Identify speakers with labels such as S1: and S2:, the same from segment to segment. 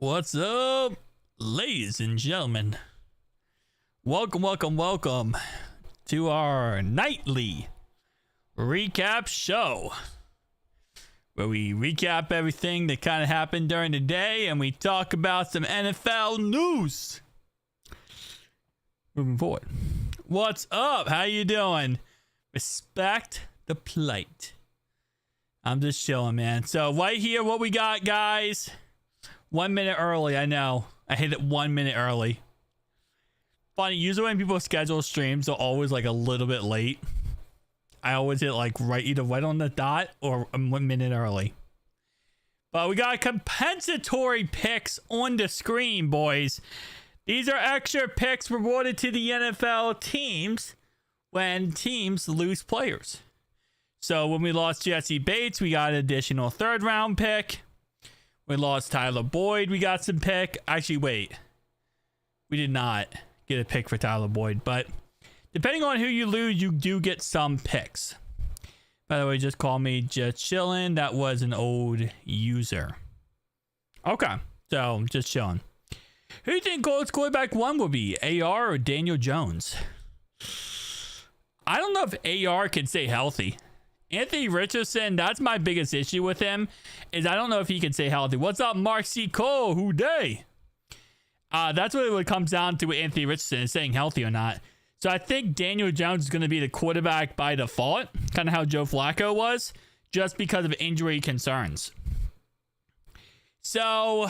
S1: What's up, ladies and gentlemen? Welcome to our nightly recap show, where we recap everything that kind of happened during the day and we talk about some NFL news. Moving forward. What's up? How you doing? Respect the plight. I'm just chilling, man. So right here, what we got, guys. 1 minute early, I know. I hit it 1 minute early. Funny, usually when people schedule streams, they're always like a little bit late. I always hit like either right on the dot or 1 minute early. But we got compensatory picks on the screen, boys. These are extra picks rewarded to the NFL teams when teams lose players. So when we lost Jesse Bates, we got an additional third round pick. We lost Tyler Boyd. We got some pick. Actually, wait. We did not get a pick for Tyler Boyd. But depending on who you lose, you do get some picks. By the way, just call me just chillin'. That was an old user. Okay. So, just chilling. Who do you think Gold's quarterback one will be? AR or Daniel Jones? I don't know if AR can stay healthy. Anthony Richardson, that's my biggest issue with him, is I don't know if he can stay healthy. What's up, Mark C. Cole? Who day? That's what it comes down to with Anthony Richardson, is staying healthy or not. So I think Daniel Jones is going to be the quarterback by default, kind of how Joe Flacco was, just because of injury concerns. So,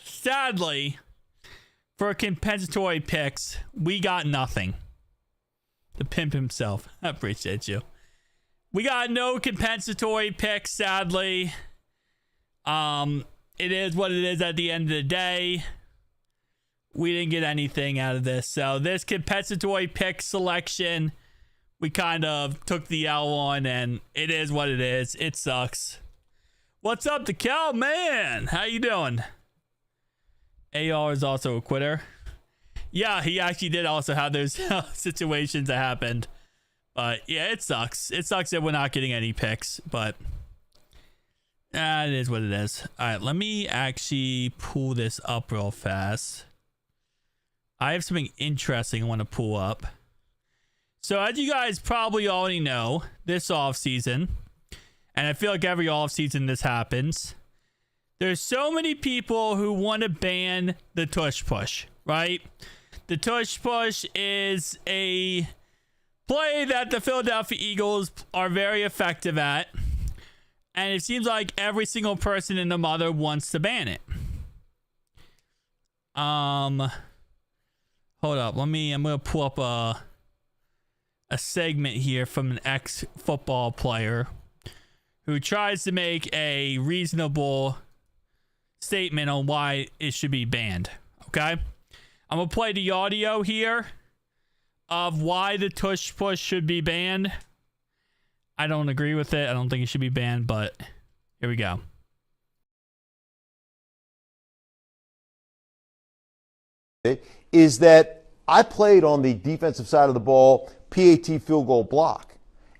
S1: sadly, for compensatory picks, we got nothing. The pimp himself. I appreciate you. We got no compensatory picks, sadly. It is what it is at the end of the day. We didn't get anything out of this. So this compensatory pick selection, we kind of took the L on, and it is what it is. It sucks. What's up, the cow man? How you doing? AR is also a quitter. Yeah, he actually did also have those situations that happened. But yeah, it sucks. It sucks that we're not getting any picks, but it is what it is. All right, let me actually pull this up real fast. I have something interesting I want to pull up. So as you guys probably already know, this offseason, and I feel like every offseason this happens, there's so many people who want to ban the Tush push, right? The Tush push is a play that the Philadelphia Eagles are very effective at, and it seems like every single person in the mother wants to ban it. Hold up, I'm gonna pull up a segment here from an ex-football player who tries to make a reasonable statement on why it should be banned. Okay, I'm gonna play the audio here of why the Tush push should be banned. I don't agree with it. I don't think it should be banned, but here we go.
S2: Is that I played on the defensive side of the ball, PAT field goal block.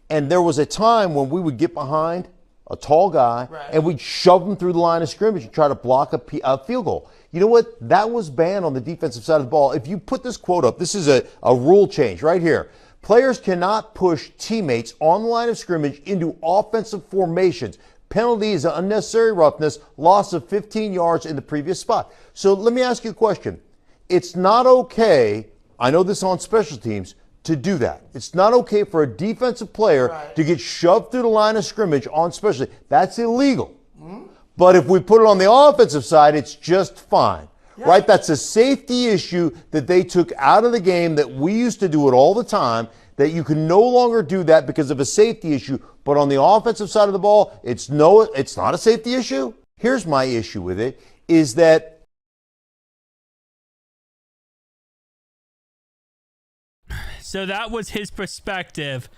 S2: And there was a time when we would get behind a tall guy, right, and we'd shove him through the line of scrimmage and try to block a field goal. You know what? That was banned on the defensive side of the ball. If you put this quote up, this is a rule change right here. Players cannot push teammates on the line of scrimmage into offensive formations. Penalty is unnecessary roughness, loss of 15 yards in the previous spot. So let me ask you a question. It's not okay, I know this on special teams, to do that. It's not okay for a defensive player to get shoved through the line of scrimmage on special teams. That's illegal. But if we put it on the offensive side, it's just fine. Yeah. Right? That's a safety issue that they took out of the game, that we used to do it all the time, that you can no longer do that because of a safety issue. But on the offensive side of the ball, it's not a safety issue. Here's my issue with it, is that
S1: so that was his perspective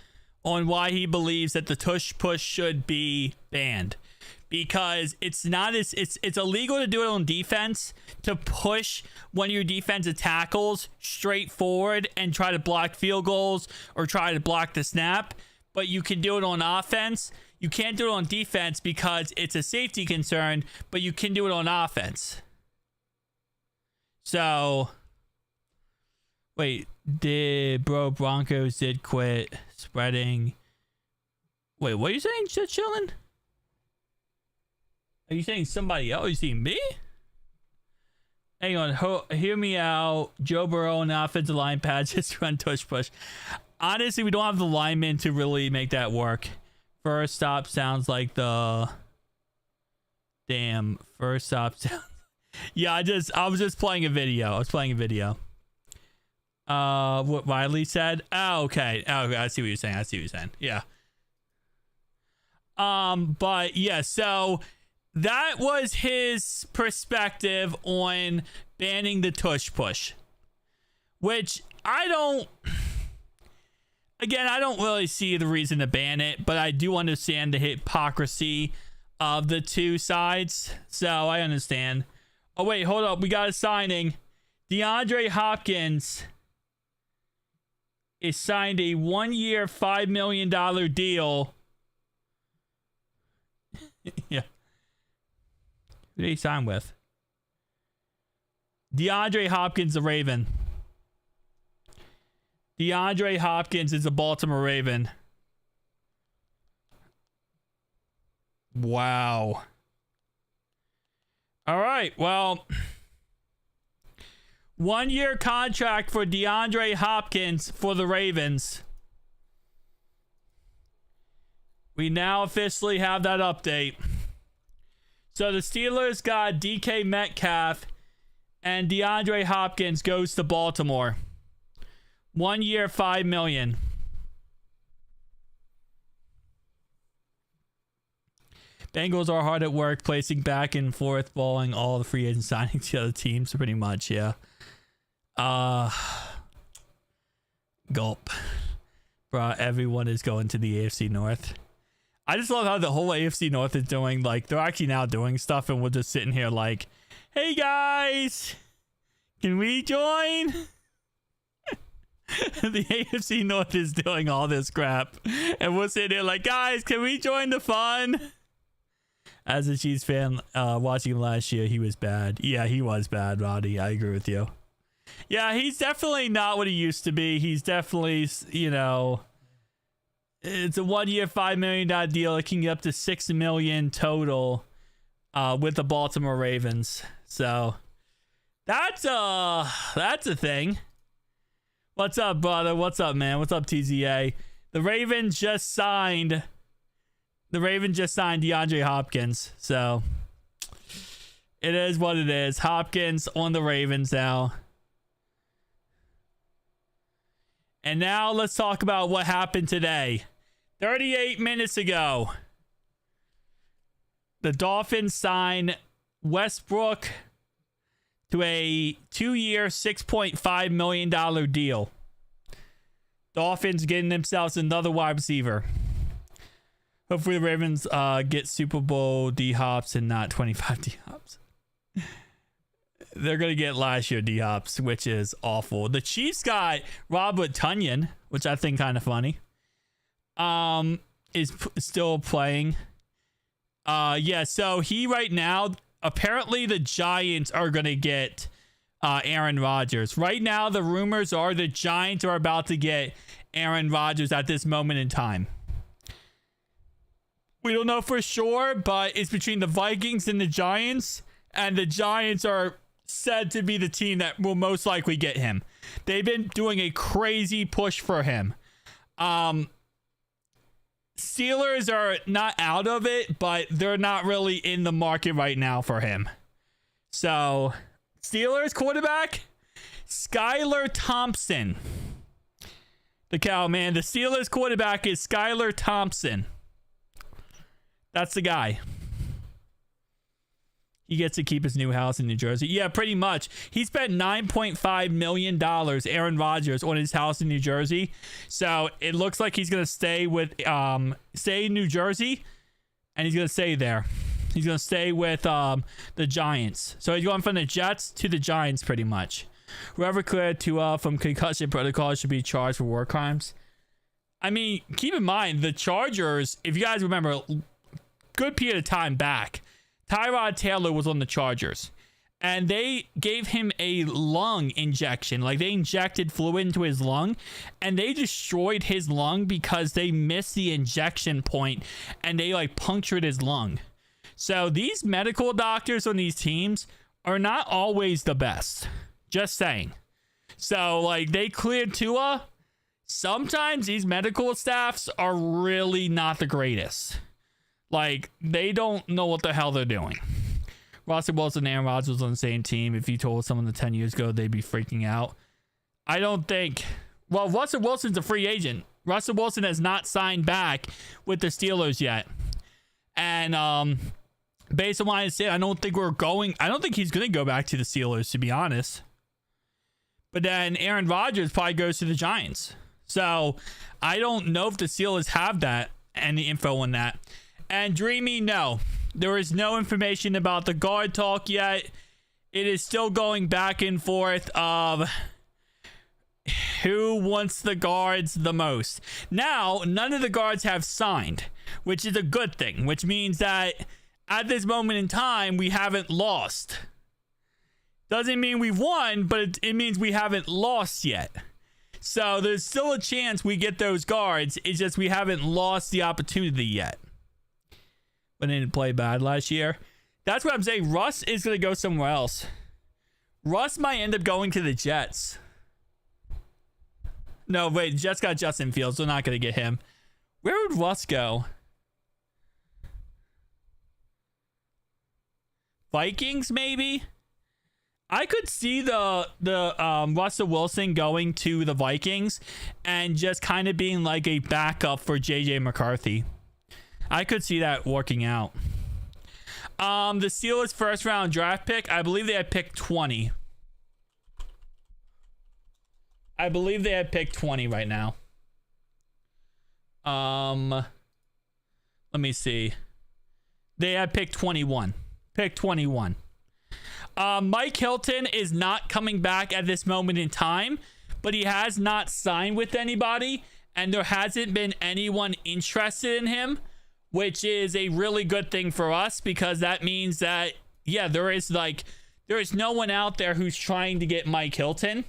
S1: on why he believes that the Tush push should be banned. Because it's illegal to do it on defense, to push one of your defensive tackles straight forward and try to block field goals or try to block the snap. But you can do it on offense. You can't do it on defense because it's a safety concern, but you can do it on offense. So, wait, Broncos did quit spreading. Wait, what are you saying? Just chilling? Are you saying somebody else? You saying me? Hang on, hear me out. Joe Burrow and offensive line pads just run tush push. Honestly, we don't have the linemen to really make that work. First stop sounds like the... Damn, first stop sounds... Yeah, I was just playing a video. What Riley said? Oh, okay. Oh, I see what you're saying. Yeah. But yeah, so that was his perspective on banning the tush push, which I don't really see the reason to ban it, but I do understand the hypocrisy of the two sides. So I understand. Oh, wait, hold up. We got a signing. DeAndre Hopkins is signed a 1-year, $5 million deal. Yeah. Who did he sign with? DeAndre Hopkins, the Raven. DeAndre Hopkins is a Baltimore Raven. Wow. All right, well, 1-year contract for DeAndre Hopkins for the Ravens. We now officially have that update. So the Steelers got DK Metcalf and DeAndre Hopkins goes to Baltimore. 1 year, $5 million. Bengals are hard at work placing back and forth, balling all the free agent signings to other teams, pretty much, yeah. Gulp. Bruh, everyone is going to the AFC North. I just love how the whole AFC North is doing, like, they're actually now doing stuff, and we're just sitting here like, hey guys, can we join? The AFC North is doing all this crap, and we're sitting here like, guys, can we join the fun? As a Chiefs fan, watching him last year, he was bad. Yeah, he was bad, Roddy. I agree with you. Yeah, he's definitely not what he used to be. He's definitely, you know, it's a 1 year, $5 million deal. It can get up to $6 million total with the Baltimore Ravens. So that's a thing. What's up, brother? What's up, man? What's up, TZA? The Ravens just signed DeAndre Hopkins. So it is what it is. Hopkins on the Ravens now. And now let's talk about what happened today. 38 minutes ago, the Dolphins signed Westbrook to a 2-year, $6.5 million deal. Dolphins getting themselves another wide receiver. Hopefully the Ravens get Super Bowl D-Hops and not 25 D-Hops. They're going to get last year D-Hops, which is awful. The Chiefs got Robert Tonyan, which I think kind of funny. Is still playing. Yeah, so he right now, apparently the Giants are going to get Aaron Rodgers. Right now, the rumors are the Giants are about to get Aaron Rodgers at this moment in time. We don't know for sure, but it's between the Vikings and the Giants, and the Giants are said to be the team that will most likely get him. They've been doing a crazy push for him. Steelers are not out of it, but they're not really in the market right now for him. So, Steelers quarterback, Skylar Thompson. The Steelers quarterback is Skylar Thompson. That's the guy. He gets to keep his new house in New Jersey. Yeah, pretty much. He spent $9.5 million, Aaron Rodgers, on his house in New Jersey. So it looks like he's going to stay in New Jersey, and he's going to stay there. He's going to stay with the Giants. So he's going from the Jets to the Giants, pretty much. Whoever cleared from concussion protocol should be charged for war crimes. I mean, keep in mind, the Chargers, if you guys remember, good period of time back, Tyrod Taylor was on the Chargers. and they gave him a lung injection. Like, they injected fluid into his lung, and they destroyed his lung because they missed the injection point, and they like punctured his lung. So these medical doctors on these teams are not always the best. Just saying. So like, they cleared Tua. Sometimes these medical staffs are really not the greatest. Like, they don't know what the hell they're doing. Russell Wilson and Aaron Rodgers was on the same team. If you told someone 10 years ago, they'd be freaking out. I don't think... Well, Russell Wilson's a free agent. Russell Wilson has not signed back with the Steelers yet. And based on what I said, I don't think he's going to go back to the Steelers, to be honest. But then Aaron Rodgers probably goes to the Giants. So I don't know if the Steelers have that, any info on that. And Dreamy, no. There is no information about the guard talk yet. It is still going back and forth of who wants the guards the most. Now, none of the guards have signed, which is a good thing, which means that at this moment in time, we haven't lost. Doesn't mean we've won, but it means we haven't lost yet. So there's still a chance we get those guards. It's just we haven't lost the opportunity yet. But they didn't play bad last year. That's what I'm saying. Russ is going to go somewhere else. Russ might end up going to the Jets. No, wait. Jets got Justin Fields. They're not going to get him. Where would Russ go? Vikings, maybe? I could see the Russell Wilson going to the Vikings and just kind of being like a backup for JJ McCarthy. I could see that working out. The Steelers' first round draft pick, I believe they had picked 20. I believe they had picked 20 right now. Let me see. They had picked 21. Pick 21. Mike Hilton is not coming back at this moment in time, but he has not signed with anybody, and there hasn't been anyone interested in him, which is a really good thing for us, because that means that, yeah, there is no one out there who's trying to get Mike Hilton.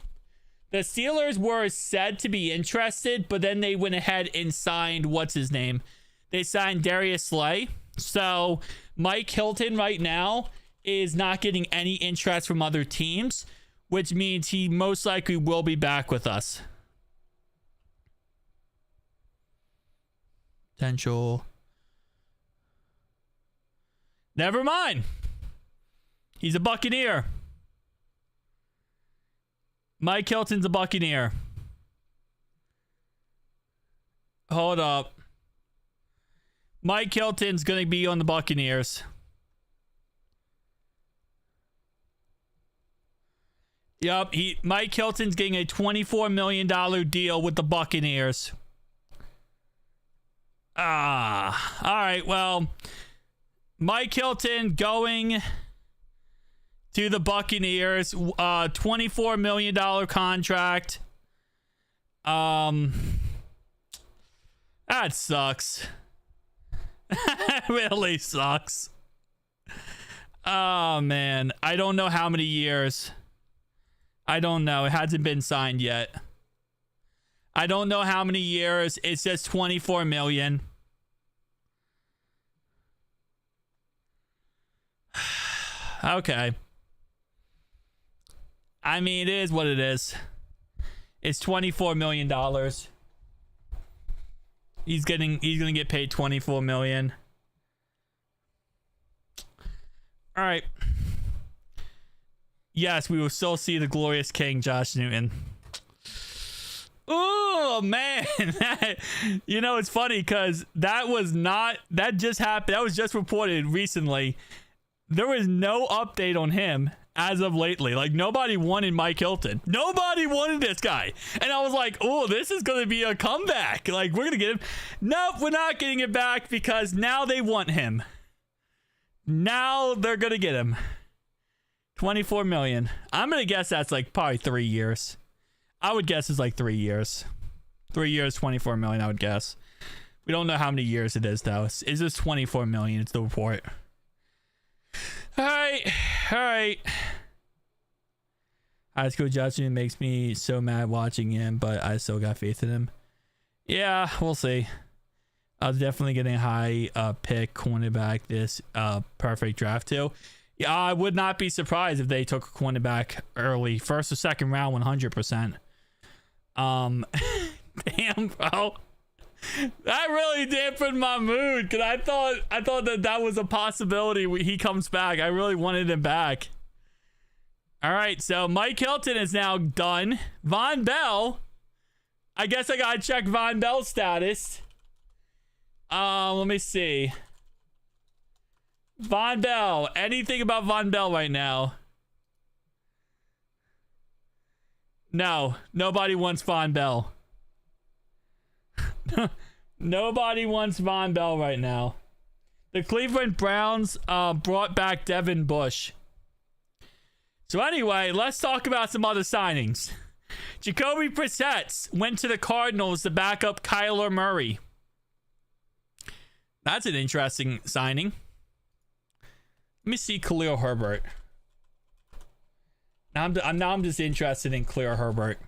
S1: The Steelers were said to be interested, but then they went ahead and signed, what's his name? They signed Darius Slay. So Mike Hilton right now is not getting any interest from other teams, which means he most likely will be back with us. Potential. Never mind. He's a Buccaneer. Mike Hilton's a Buccaneer. Hold up. Mike Hilton's going to be on the Buccaneers. Yup, Mike Hilton's getting a $24 million deal with the Buccaneers. All right, well, Mike Hilton going to the Buccaneers, $24 million contract. That sucks. That really sucks. Oh, man. I don't know how many years. I don't know. It hasn't been signed yet. I don't know how many years. It says 24 million. Okay. I mean, it is what it is. It's $24 million. He's gonna get paid $24 million. All right. Yes, we will still see the glorious king, Josh Newton. Oh, man. You know, it's funny because that just happened. That was just reported recently. There was no update on him as of lately. Like, nobody wanted Mike Hilton. Nobody wanted this guy. And I was like, oh, this is going to be a comeback. Like, we're going to get him. Nope, we're not getting it back because now they want him. Now they're going to get him. 24 million. I'm going to guess that's like probably 3 years. I would guess it's like 3 years. 3 years, 24 million, I would guess. We don't know how many years it is, though. It's just 24 million. It's the report. All right. High school judgment makes me so mad watching him, but I still got faith in him. Yeah, we'll see. I was definitely getting a high pick cornerback this perfect draft too. Yeah, I would not be surprised if they took a cornerback early, first or second round, 100%. Damn, bro. That really dampened my mood because I thought that was a possibility when he comes back. I really wanted him back. All right, so Mike Hilton is now done. Von Bell. I guess I gotta check Von Bell's status. Let me see. Von Bell. Anything about Von Bell right now? No, nobody wants Von Bell. Nobody wants Von Bell right now. The Cleveland Browns brought back Devin Bush. So anyway, let's talk about some other signings. Jacoby Brissett went to the Cardinals to back up Kyler Murray. That's an interesting signing. Let me see Khalil Herbert. Now I'm just interested in Khalil Herbert.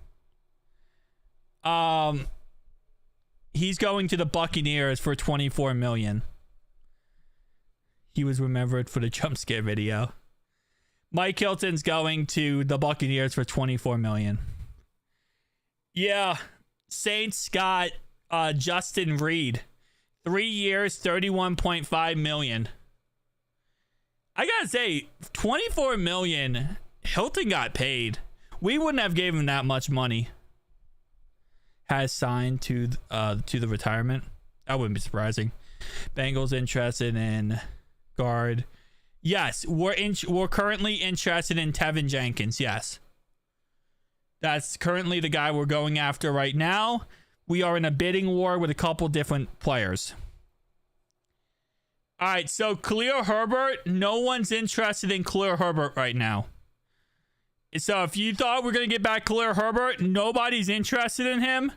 S1: He's going to the Buccaneers for $24 million. He was remembered for the jump scare video. Mike Hilton's going to the Buccaneers for $24 million. Yeah, Saints got Justin Reed. 3 years, $31.5 million. I gotta say, $24 million. Hilton got paid. We wouldn't have given him that much money. Has signed to the retirement. That wouldn't be surprising. Bengals interested in guard. Yes, we're currently interested in Tevin Jenkins. Yes, that's currently the guy we're going after right now. We are in a bidding war with a couple different players. All right, so Khalil Herbert. No one's interested in Khalil Herbert right now. So if you thought we're going to get back Khalil Herbert, nobody's interested in him.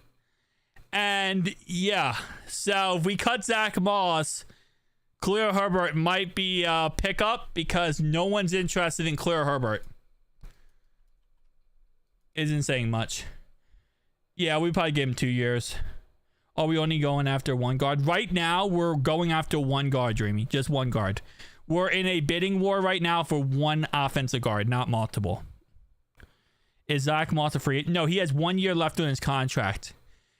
S1: And yeah, so if we cut Zach Moss, Khalil Herbert might be a pickup because no one's interested in Khalil Herbert. Isn't saying much. Yeah, we probably gave him 2 years. Are we only going after one guard? Right now, we're going after one guard, Dreamy. Just one guard. We're in a bidding war right now for one offensive guard, not multiple. Is Zach Moss a free agent? No, he has 1 year left on his contract.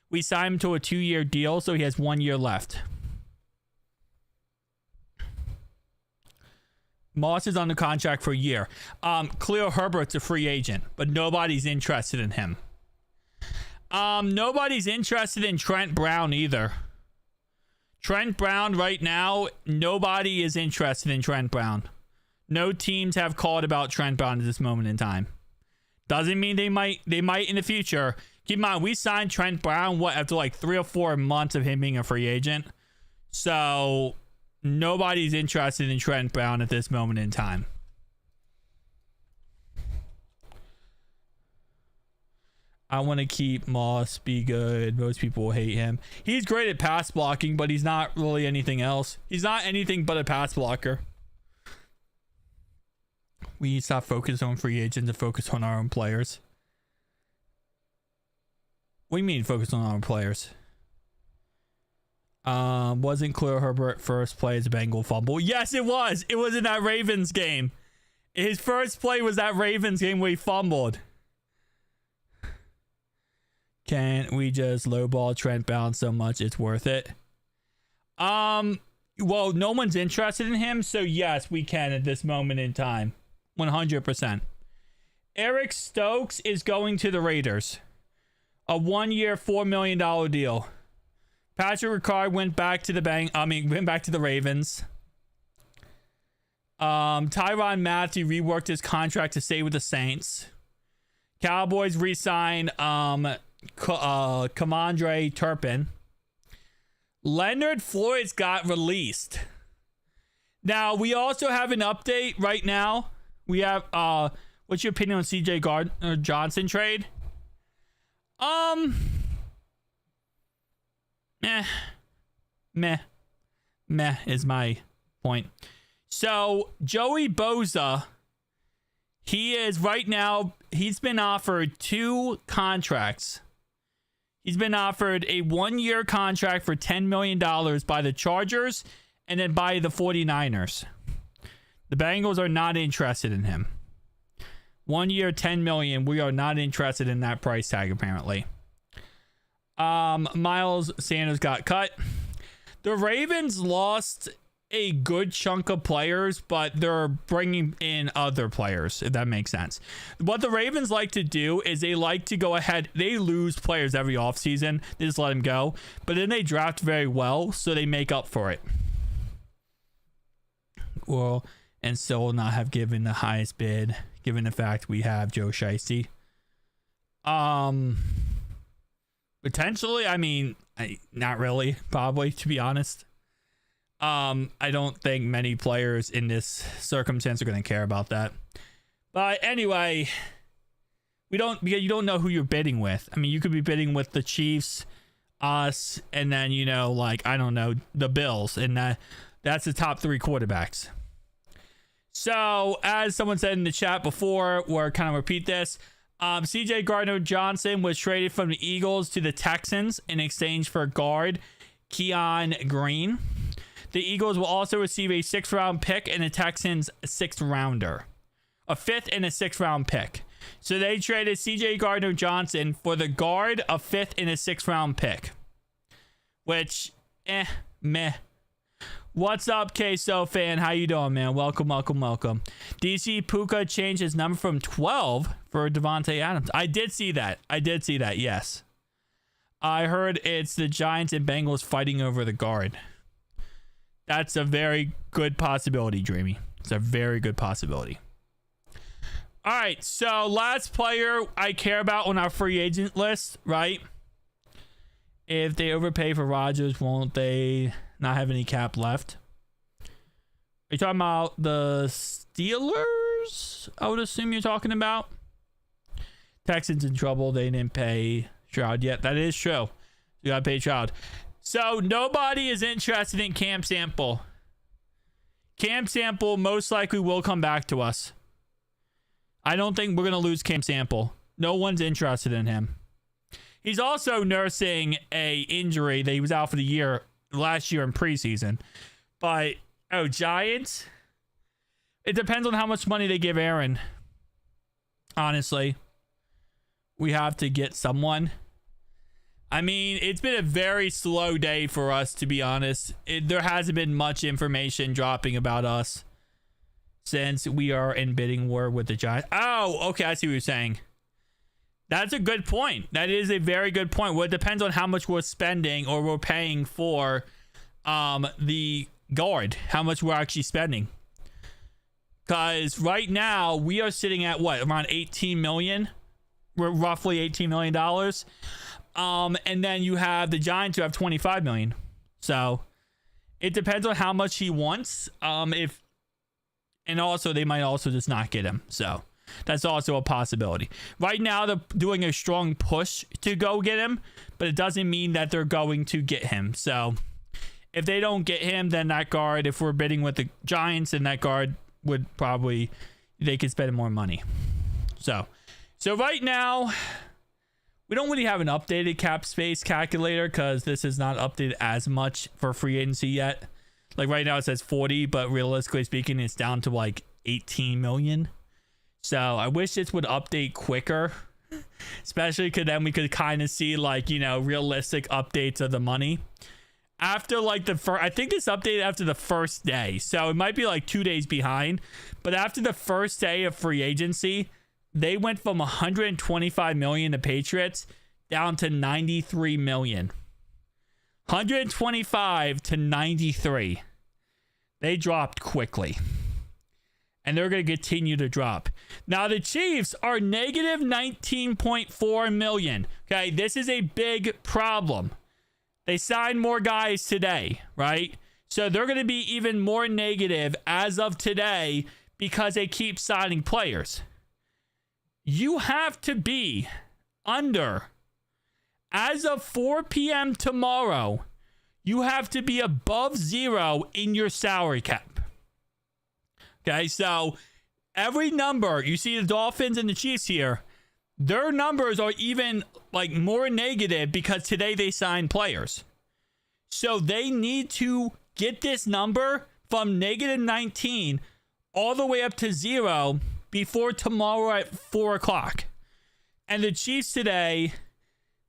S1: We signed him to a 2-year deal, so he has 1 year left. Moss is on the contract for a year. Khalil Herbert's a free agent, but nobody's interested in him. Nobody's interested in Trent Brown either. Trent Brown right now, nobody is interested in Trent Brown. No teams have called about Trent Brown at this moment in time. Doesn't mean they might in the future. Keep in mind, we signed Trent Brown after like 3 or 4 months of him being a free agent. So nobody's interested in Trent Brown at this moment in time. I want to keep Moss, be good. Most people will hate him. He's great at pass blocking, but he's not really anything else. He's not anything but a pass blocker. We need to stop focusing on free agents and focus on our own players. What do you mean focus on our own players? Wasn't Khalil Herbert first play as a Bengal fumble? Yes, it was. It was in that Ravens game. His first play was that Ravens game where he fumbled. Can't we just lowball Trent Brown so much it's worth it? Well, no one's interested in him, so yes, we can at this moment in time. 100%. Eric Stokes is going to the Raiders. A 1 year, $4 million deal. Patrick Ricard went back to the Ravens. Tyrann Mathieu reworked his contract to stay with the Saints. Cowboys re-sign Kamandre Turpin. Leonard Floyd's got released. Now, we also have an update right now. We have, what's your opinion on CJ Gardner Johnson trade? Meh is my point. So, Joey Bosa, He is right now, he's been offered 2 contracts. He's been offered a 1-year contract for $10 million by the Chargers and then by the 49ers. The Bengals are not interested in him. 1 year, $10 million. We are not interested in that price tag, apparently. Miles Sanders got cut. The Ravens lost a good chunk of players, but they're bringing in other players, if that makes sense. What the Ravens like to do is they like to go ahead. They lose players every offseason. They just let them go. But then they draft very well, so they make up for it. Well, and still not have given the highest bid, given the fact we have Joe Shiesty. Potentially, I mean, not really, probably, to be honest. I don't think many players in this circumstance are going to care about that. But anyway, because you don't know who you're bidding with. I mean, you could be bidding with the Chiefs, us, and then, I don't know, the Bills. And that's the top 3 quarterbacks. So, as someone said in the chat before, we're kind of repeat this. CJ Gardner-Johnson was traded from the Eagles to the Texans in exchange for guard Keon Green. The Eagles will also receive a 6th-round pick and the Texans a 6th-rounder. A 5th and a 6th-round pick. So they traded CJ Gardner-Johnson for the guard, a 5th and a 6th-round pick. Which, meh. What's up, Queso fan? How you doing, man? Welcome. DC Puka changed his number from 12 for Devontae Adams. I did see that, yes. I heard it's the Giants and Bengals fighting over the guard. That's a very good possibility, Dreamy. It's a very good possibility. All right, so last player I care about on our free agent list, right? If they overpay for Rodgers, won't they not have any cap left? Are you talking about the Steelers? I would assume you're talking about. Texans in trouble. They didn't pay Stroud yet. That is true. You got to pay Stroud. So nobody is interested in Cam Sample. Cam Sample most likely will come back to us. I don't think we're going to lose Cam Sample. No one's interested in him. He's also nursing a injury that he was out for the year last year in preseason. But, Giants? It depends on how much money they give Aaron. Honestly. We have to get someone. I mean, it's been a very slow day for us, to be honest. There hasn't been much information dropping about us since we are in bidding war with the Giants. Oh, okay, I see what you're saying. That's a good point. That is a very good point. Well, it depends on how much we're spending or we're paying for the guard, how much we're actually spending. Because right now, we are sitting at what? Around $18 million? We're roughly $18 million. And then you have the Giants who have $25 million. So it depends on how much he wants. And also they might also just not get him. So that's also a possibility. Right now they're doing a strong push to go get him, but it doesn't mean that they're going to get him. So if they don't get him, then that guard, if we're bidding with the Giants, then that guard would probably, they could spend more money. So right now, we don't really have an updated cap space calculator because this is not updated as much for free agency yet. Like right now it says 40, but realistically speaking, it's down to like 18 million. So I wish this would update quicker, especially because then we could kind of see like, realistic updates of the money. After like I think this updated after the first day. So it might be like 2 days behind, but after the first day of free agency, they went from 125 million to Patriots down to 93 million. 125 to 93. They dropped quickly. And they're going to continue to drop. Now the Chiefs are negative 19.4 million. Okay, this is a big problem. They signed more guys today, right? So they're going to be even more negative as of today because they keep signing players. You have to be under, as of 4 p.m. tomorrow, you have to be above 0 in your salary cap. Okay, so every number, you see the Dolphins and the Chiefs here, their numbers are even like more negative because today they signed players. So they need to get this number from -19 all the way up to 0 before tomorrow at 4 o'clock. And the Chiefs today,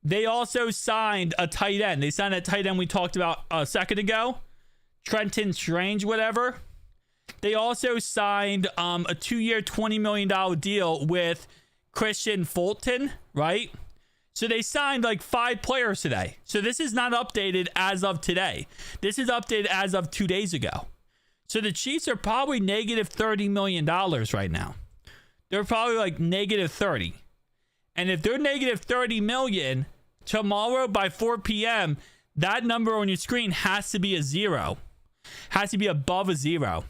S1: they also signed a tight end. They signed a tight end we talked about a second ago, Trenton Strange, whatever. They also signed a 2-year, $20 million deal with Christian Fulton, right? So they signed like 5 players today. So this is not updated as of today. This is updated as of 2 days ago. So the Chiefs are probably -$30 million right now. They're probably like -30. And if they're -30 million tomorrow by 4 p.m., that number on your screen has to be a 0. Has to be above a 0.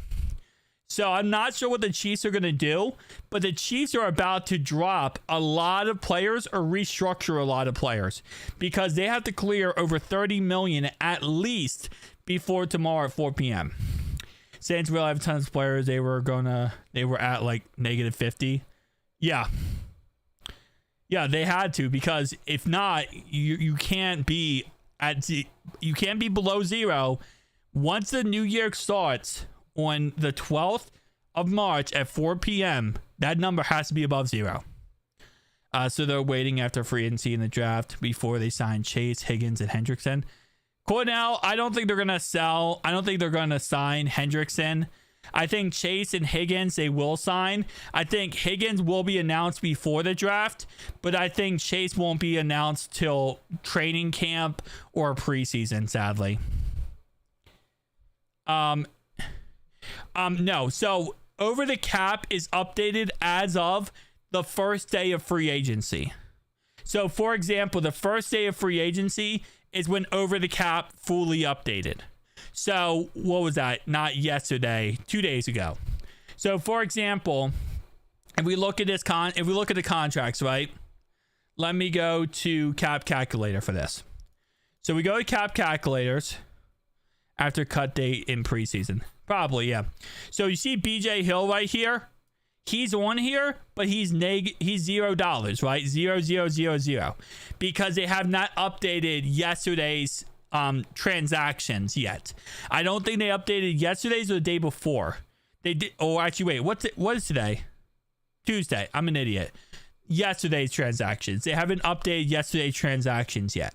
S1: So I'm not sure what the Chiefs are going to do, but the Chiefs are about to drop a lot of players or restructure a lot of players because they have to clear over 30 million at least before tomorrow at 4 p.m. Saints will have tons of players. They were at like -50. Yeah, they had to, because if not, you can't be below 0 once the new year starts. On the 12th of March at 4 p.m., that number has to be above 0. So they're waiting after free agency in the draft before they sign Chase, Higgins, and Hendrickson. Cornell, I don't think they're going to sell. I don't think they're going to sign Hendrickson. I think Chase and Higgins, they will sign. I think Higgins will be announced before the draft, but I think Chase won't be announced till training camp or preseason, sadly. No. So over the cap is updated as of the first day of free agency. So for example, the first day of free agency is when over the cap fully updated. So what was that? Not yesterday, 2 days ago. So for example, if we look at the contracts, right? Let me go to cap calculator for this. So we go to cap calculators after cut date in preseason. Probably, yeah. So you see BJ Hill right here. He's on here, but he's $0, right? 0, because they have not updated yesterday's transactions yet. I don't think they updated yesterday's or the day before. They did. Oh, actually, wait. What is today? Tuesday. I'm an idiot. Yesterday's transactions. They haven't updated yesterday's transactions yet.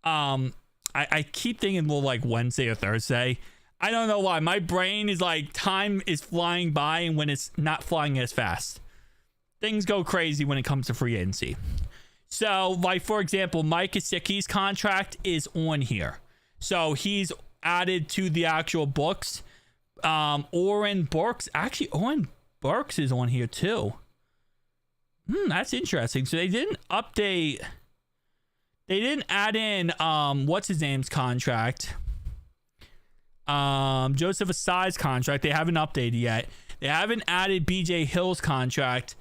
S1: I keep thinking, well, like Wednesday or Thursday. I don't know why. My brain is like, time is flying by, and when it's not flying as fast, things go crazy when it comes to free agency. So, like, for example, Mike Gesicki's contract is on here. So he's added to the actual books. Oren Burks is on here too. That's interesting. So they didn't update. They didn't add in what's his name's contract. Joseph Asai's contract. They haven't updated yet. They haven't added BJ Hill's contract,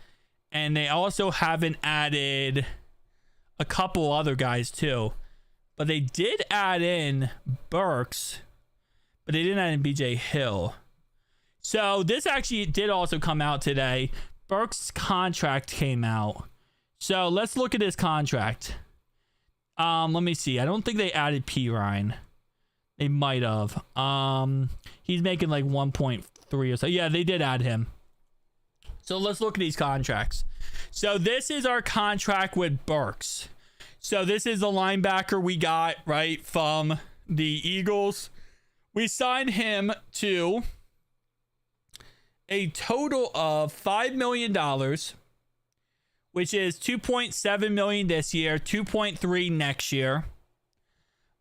S1: and they also haven't added a couple other guys too. But they did add in Burks, but they didn't add in BJ Hill. So this actually did also come out today. Burks' contract came out. So let's look at his contract. Let me see. I don't think they added P. Ryan. They might have. He's making like 1.3 or so. Yeah, they did add him. So let's look at these contracts. So this is our contract with Burks. So this is the linebacker we got, right, from the Eagles. We signed him to a total of $5 million, which is $2.7 million this year, $2.3 next year.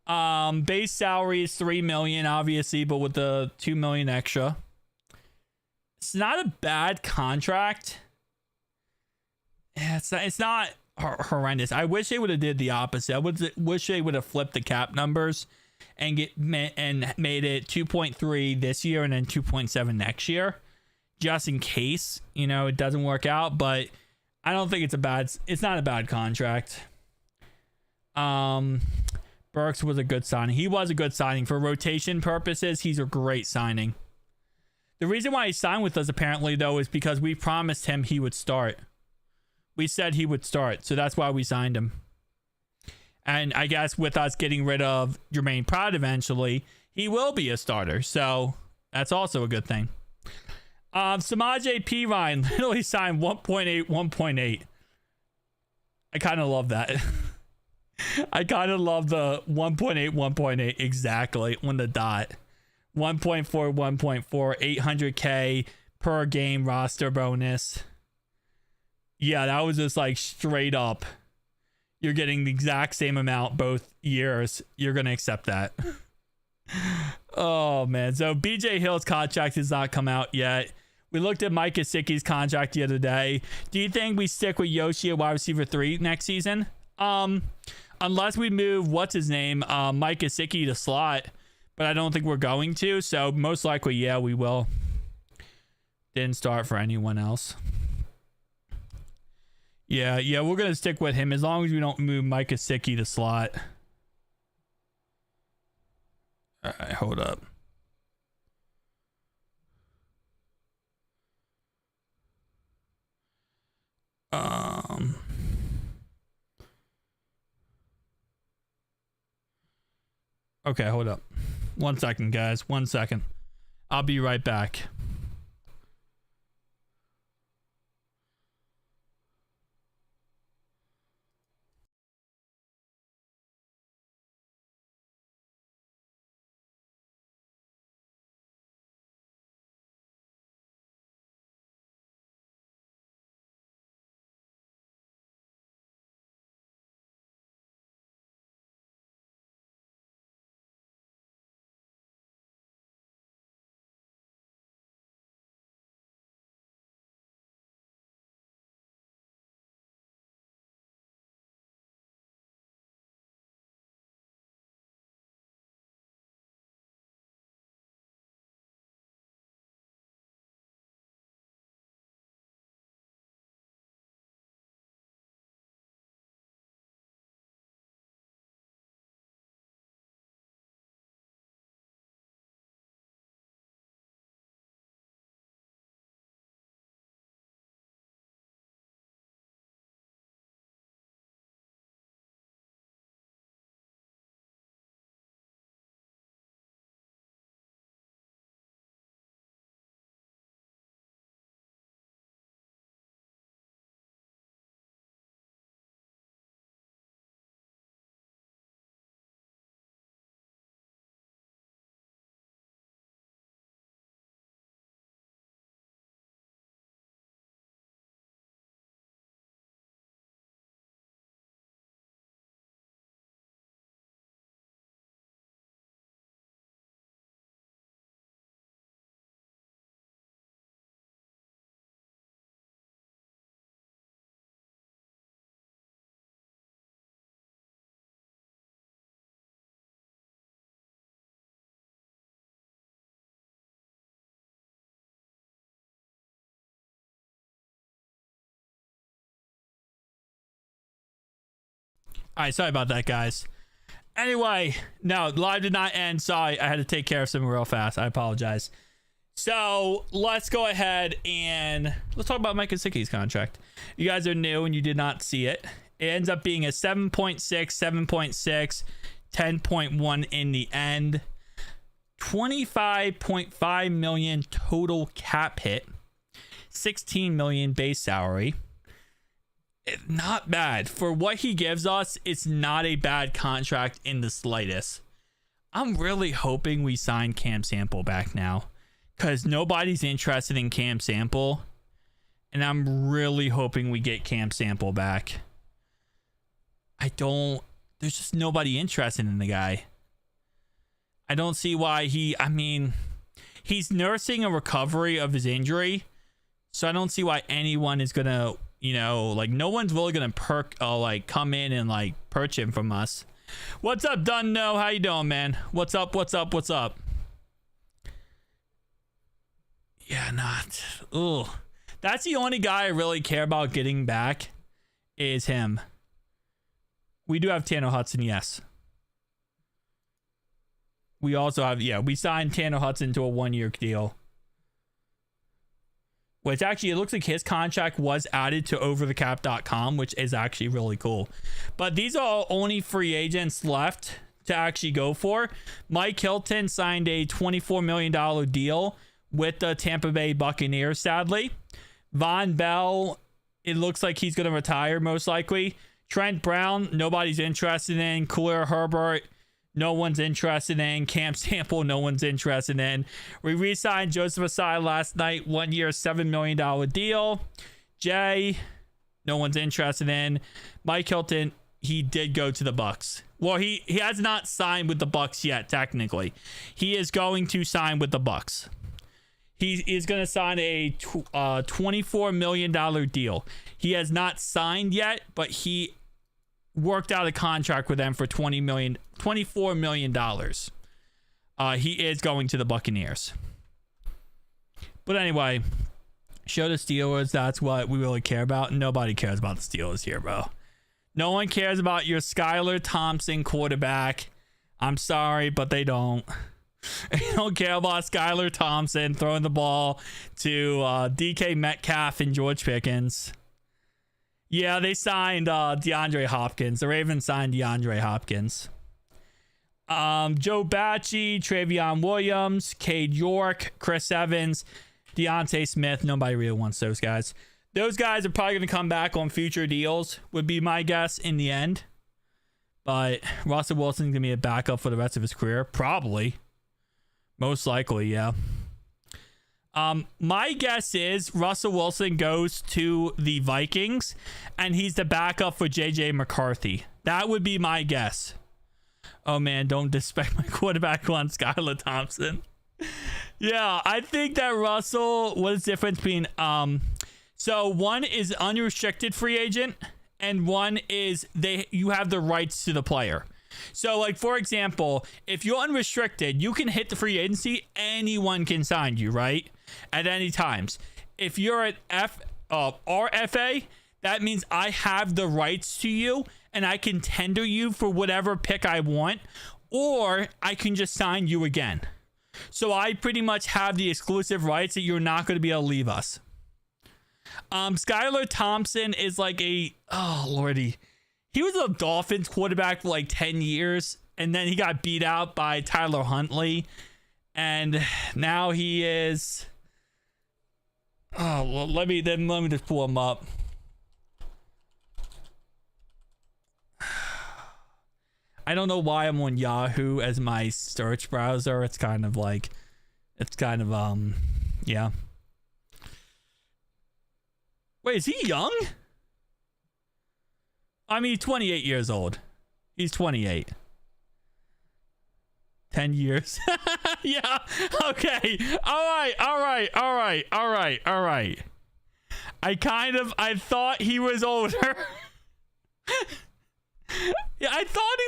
S1: Base salary is $3 million, obviously, but with the $2 million extra. It's not a bad contract. Yeah, it's not horrendous. I wish they would have did the opposite. I wish they would have flipped the cap numbers and made it 2.3 this year and then 2.7 next year, just in case, it doesn't work out. But I don't think it's not a bad contract. Burks was a good signing. He was a good signing for rotation purposes. He's a great signing. The reason why he signed with us apparently though is because we promised him he would start. We said he would start, so that's why we signed him. And I guess with us getting rid of Jermaine Pratt eventually, he will be a starter. So that's also a good thing. Samaje Perine literally signed 1.8, 1.8. I kind of love that. I kind of love the 1.8, 1.8 exactly on the dot. 1.4, 1.4, 800K per game roster bonus. Yeah, that was just like straight up. You're getting the exact same amount both years. You're going to accept that. Oh, man. So BJ Hill's contract has not come out yet. We looked at Mike Gesicki's contract the other day. Do you think we stick with Yoshi at wide receiver 3 next season? Unless we move, what's his name, Mike Gesicki to slot. But I don't think we're going to. So most likely, yeah, we will. Didn't start for anyone else. Yeah, we're going to stick with him as long as we don't move Mike Gesicki to slot. All right, hold up. Okay, hold up. 1 second, guys. 1 second. I'll be right back. All right, sorry about that, guys. Anyway, no, live did not end. Sorry, I had to take care of something real fast. I apologize. So let's go ahead and let's talk about Mike Gesicki's contract. You guys are new and you did not see it. It ends up being a 7.6, 7.6, 10.1 in the end. 25.5 million total cap hit. 16 million base salary. Not bad. For what he gives us, it's not a bad contract in the slightest. I'm really hoping we sign Cam Sample back now, because nobody's interested in Cam Sample, and I'm really hoping we get Cam Sample back. There's just nobody interested in the guy. I don't see why he's nursing a recovery of his injury, so I don't see why anyone is gonna, no one's really gonna come in and perch him from us. What's up, Dunno? How you doing, man? What's up? Yeah, that's the only guy I really care about getting back is him. We do have Tanner Hudson, yes. We also have, we signed Tanner Hudson to a 1-year deal. which actually it looks like his contract was added to overthecap.com, which is actually really cool. But these are only free agents left to actually go for. Mike Hilton signed a $24 million deal with the Tampa Bay Buccaneers, sadly. Von Bell, it looks like he's going to retire most likely. Trent Brown, nobody's interested in. Khalil Herbert, no one's interested in. Cam Sample, no one's interested in. We re-signed Joseph Asai last night, 1 year, $7 million deal. Jay, no one's interested in. Mike Hilton, he did go to the Bucs. Well, he has not signed with the Bucs yet, technically. He is going to sign with the Bucs. He is going to sign a $24 million deal. He has not signed yet, but he worked out a contract with them for $24 million. He is going to the Buccaneers. But anyway, show the Steelers. That's what we really care about. Nobody cares about the Steelers here, bro. No one cares about your Skylar Thompson quarterback. I'm sorry, but they don't. They don't care about Skylar Thompson throwing the ball to DK Metcalf and George Pickens. Yeah, they signed DeAndre Hopkins. The Ravens signed DeAndre Hopkins. Joe Bacci, Travion Williams, Cade York, Chris Evans, Deontay Smith. Nobody really wants those guys. Those guys are probably going to come back on future deals, would be my guess in the end. But Russell Wilson's going to be a backup for the rest of his career. Probably. Most likely, yeah. My guess is Russell Wilson goes to the Vikings and he's the backup for JJ McCarthy. That would be my guess. Oh man, don't disrespect my quarterback on Skylar Thompson. Yeah, I think that Russell, what is the difference between so one is unrestricted free agent and one is you have the rights to the player. So, like, for example, if you're unrestricted, you can hit the free agency. Anyone can sign you, right? At any times. If you're at RFA, that means I have the rights to you and I can tender you for whatever pick I want, or I can just sign you again. So I pretty much have the exclusive rights that you're not going to be able to leave us. Skylar Thompson is like oh lordy. He was a Dolphins quarterback for like 10 years, and then he got beat out by Tyler Huntley, and now he is. Oh, well, let me just pull him up. I don't know why I'm on Yahoo as my search browser. It's kind of yeah. Wait, is he young? I mean, he's 28 years old. He's 28. 10 years. Yeah. Okay. All right. I thought he was older. Yeah, I thought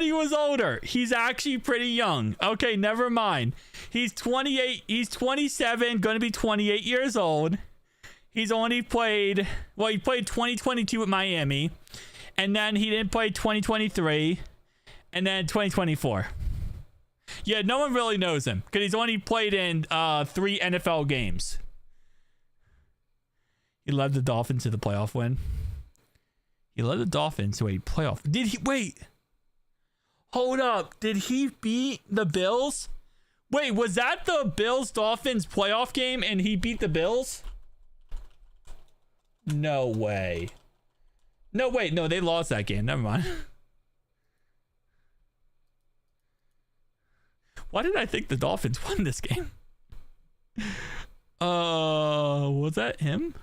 S1: he was older. He's actually pretty young. Okay, never mind. He's 28. He's 27, going to be 28 years old. He's only played, he played 2022 at Miami, and then he didn't play 2023, and then 2024. Yeah, no one really knows him because he's only played in 3 NFL games. He led the Dolphins to the playoff win. He led the Dolphins to a playoff. Did he? Wait. Hold up. Did he beat the Bills? Wait, was that the Bills-Dolphins playoff game and he beat the Bills? No way. No, wait. No, they lost that game. Never mind. Why did I think the Dolphins won this game? Was that him?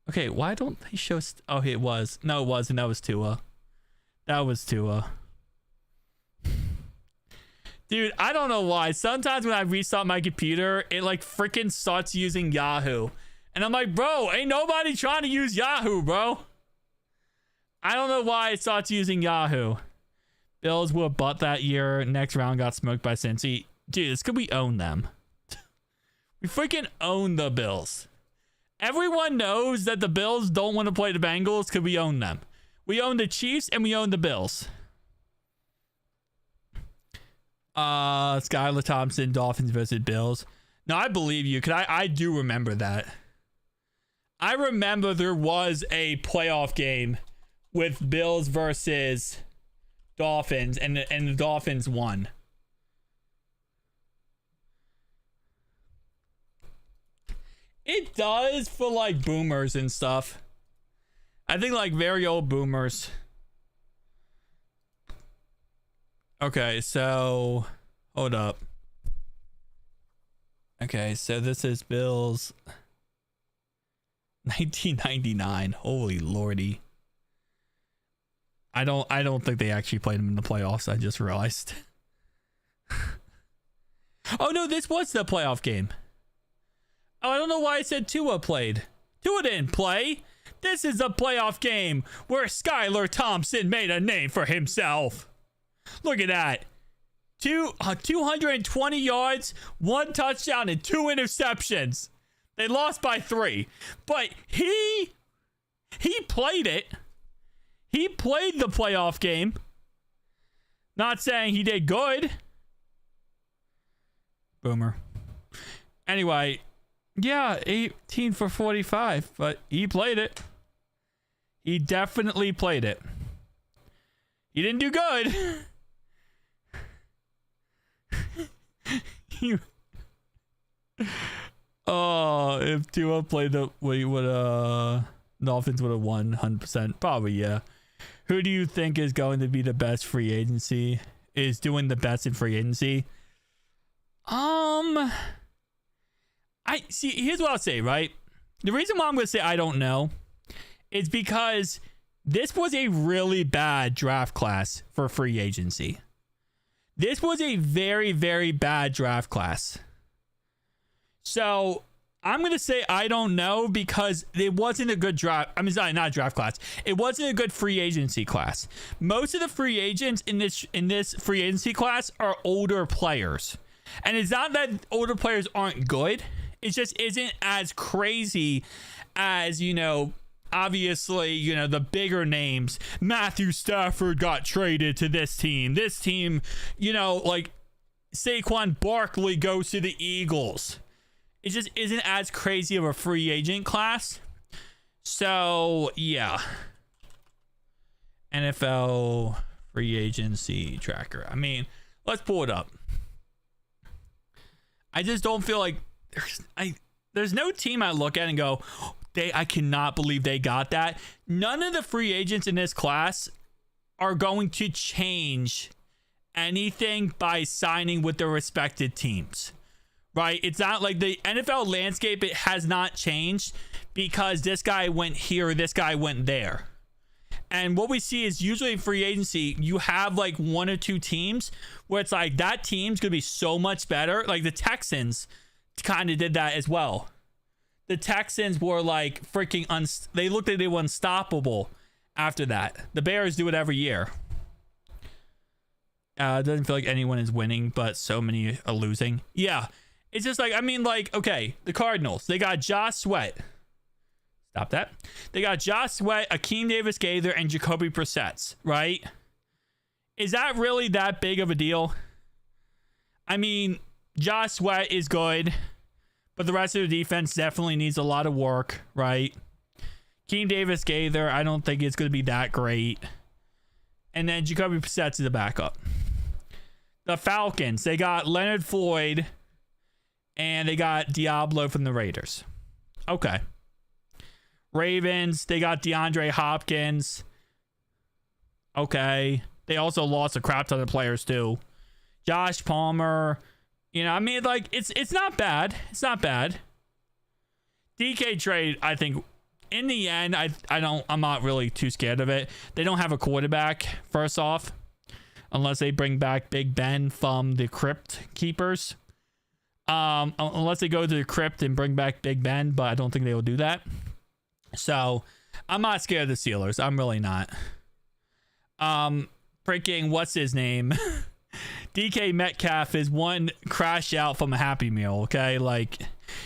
S1: Okay, why don't they show... oh, it was. No, it wasn't. That was Tua. Dude, I don't know why. Sometimes when I restart my computer, it like freaking starts using Yahoo. And I'm like, bro, ain't nobody trying to use Yahoo, bro. I don't know why it starts using Yahoo. Bills were butt that year. Next round got smoked by Cincy. Dude, it's because we own them. We freaking own the Bills. Everyone knows that the Bills don't want to play the Bengals because we own them. We own the Chiefs and we own the Bills. Skylar Thompson, Dolphins versus Bills. No, I believe you, because I do remember that. I remember there was a playoff game with Bills versus Dolphins, and the Dolphins won. It does for like boomers and stuff. I think like very old boomers. Okay, so hold up. Okay, so this is Bills 1999. Holy lordy. I don't think they actually played them in the playoffs. I just realized. Oh no, this was the playoff game. Oh, I don't know why I said Tua played. Tua didn't play. This is a playoff game where Skylar Thompson made a name for himself. Look at that. 220 yards, 1 touchdown, and 2 interceptions. They lost by 3. But he played it. He played the playoff game. Not saying he did good. Boomer. Anyway, yeah, 18 for 45, but he played it. He definitely played it. He didn't do good. Oh, if Tua played the way Dolphins would have won 100%. Probably, yeah. Who do you think is going to be the best free agency? Is doing the best in free agency? I see. Here's what I'll say, right? The reason why I'm going to say I don't know is because this was a really bad draft class for free agency. This was a very, very bad draft class. So I'm going to say I don't know because it wasn't a good draft. I mean, sorry, not a draft class. It wasn't a good free agency class. Most of the free agents in this free agency class are older players. And it's not that older players aren't good. It just isn't as crazy as, obviously, the bigger names. Matthew Stafford got traded to this team. This team, like Saquon Barkley goes to the Eagles. It just isn't as crazy of a free agent class. So, yeah. NFL free agency tracker. I mean, let's pull it up. I just don't feel like there's no team I look at and go, I cannot believe they got that. None of the free agents in this class are going to change anything by signing with their respected teams. Right? It's not like the NFL landscape, it has not changed because this guy went here, this guy went there. And what we see is usually in free agency, you have like 1 or 2 teams where it's like that team's going to be so much better. Like the Texans kind of did that as well. The Texans were like freaking, they looked like they were unstoppable after that. The Bears do it every year. It doesn't feel like anyone is winning, but so many are losing. Yeah. It's just like, okay, the Cardinals, they got Josh Sweat. Stop that. They got Josh Sweat, Akeem Davis-Gaither, and Jacoby Brissett, right? Is that really that big of a deal? I mean, Josh Sweat is good, but the rest of the defense definitely needs a lot of work, right? Akeem Davis-Gaither, I don't think it's going to be that great. And then Jacoby Brissett is a backup. The Falcons, they got Leonard Floyd, and they got Diablo from the Raiders. Okay. Ravens, they got DeAndre Hopkins. Okay. They also lost a crap ton of players too. Josh Palmer. It's not bad. It's not bad. DK trade, I think, in the end, I'm not really too scared of it. They don't have a quarterback, first off. Unless they bring back Big Ben from the Crypt Keepers. Unless they go to the Crypt and bring back Big Ben, but I don't think they will do that. So, I'm not scared of the Steelers. I'm really not. Freaking, what's his name? DK Metcalf is one crash out from a Happy Meal, okay? Like,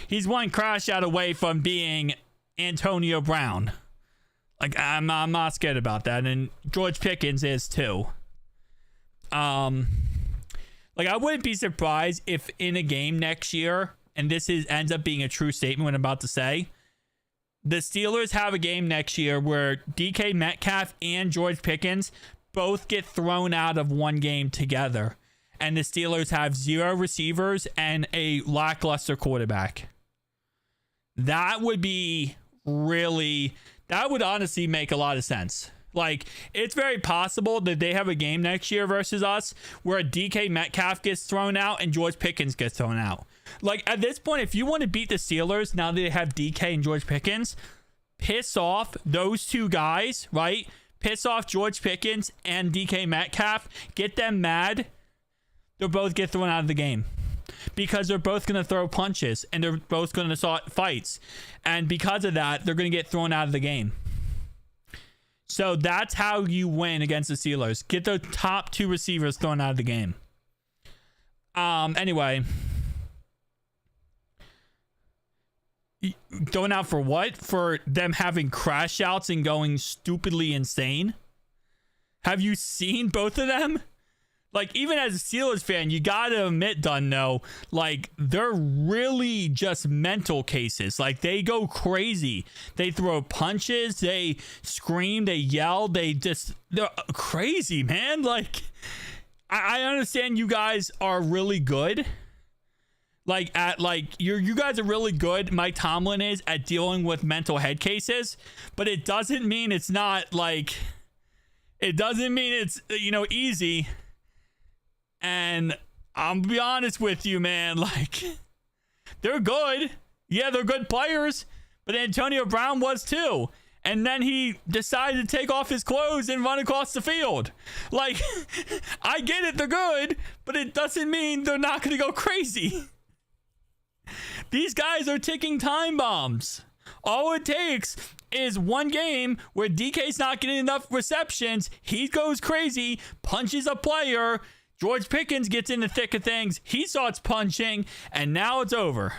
S1: he's one crash out away from being Antonio Brown. Like, I'm not scared about that. And George Pickens is too. Like, I wouldn't be surprised if in a game next year, and ends up being a true statement what I'm about to say. The Steelers have a game next year where DK Metcalf and George Pickens both get thrown out of one game together. And the Steelers have 0 receivers and a lackluster quarterback. That would honestly make a lot of sense. Like, it's very possible that they have a game next year versus us where DK Metcalf gets thrown out and George Pickens gets thrown out. Like, at this point, if you want to beat the Steelers, now that they have DK and George Pickens, piss off those two guys, right? Piss off George Pickens and DK Metcalf. Get them mad. They'll both get thrown out of the game. Because they're both going to throw punches and they're both going to start fights. And because of that, they're going to get thrown out of the game. So that's how you win against the Steelers. Get the top 2 receivers thrown out of the game. Anyway. Going out for what? For them having crash outs and going stupidly insane? Have you seen both of them? Like, even as a Steelers fan, you gotta admit, Dunno, like, they're really just mental cases. Like, they go crazy. They throw punches, they scream, they yell, they're crazy, man. Like, I understand you guys are really good. You guys are really good, Mike Tomlin is, at dealing with mental head cases, but it doesn't mean it's not, like, it doesn't mean it's, easy. And I'm gonna be honest with you, man, like, they're good. Yeah, they're good players, but Antonio Brown was too. And then he decided to take off his clothes and run across the field. Like, I get it, they're good, but it doesn't mean they're not gonna go crazy. These guys are ticking time bombs. All it takes is one game where DK's not getting enough receptions. He goes crazy, punches a player. George Pickens gets in the thick of things. He starts punching, and now it's over.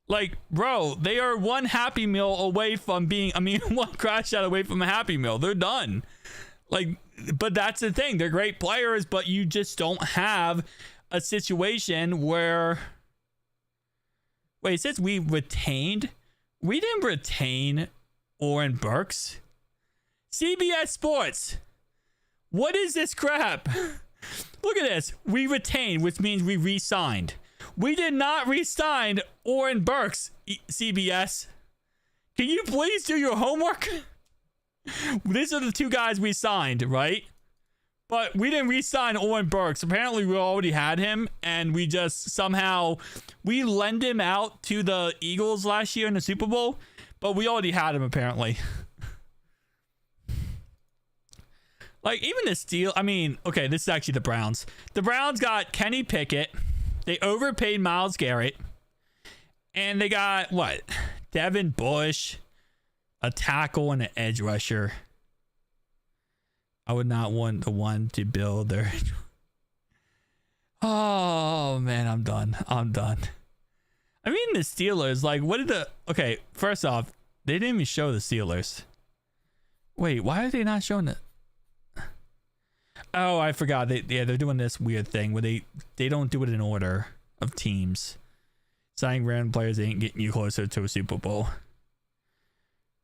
S1: Like, bro, they are one Happy Meal away from one crash out away from a Happy Meal. They're done. Like, but that's the thing. They're great players, but you just don't have a situation where... Wait, it says we retained? We didn't retain Oren Burks. CBS Sports. What is this crap? Look at this. We retained, which means we re-signed. We did not re-sign Oren Burks, CBS. Can you please do your homework? These are the 2 guys we signed, right? But we didn't re-sign Oren Burks. Apparently, we already had him, and we just somehow... We lent him out to the Eagles last year in the Super Bowl, but we already had him, apparently. Like, even the Steel... okay, this is actually the Browns. The Browns got Kenny Pickett. They overpaid Myles Garrett. And they got, what? Devin Bush, a tackle, and an edge rusher. I would not want the one to build their... Oh, man, I'm done. The Steelers, like, what did the... Okay, first off, they didn't even show the Steelers. Wait, why are they not showing it? Oh, I forgot. They're doing this weird thing where they don't do it in order of teams. Signing random players ain't getting you closer to a Super Bowl.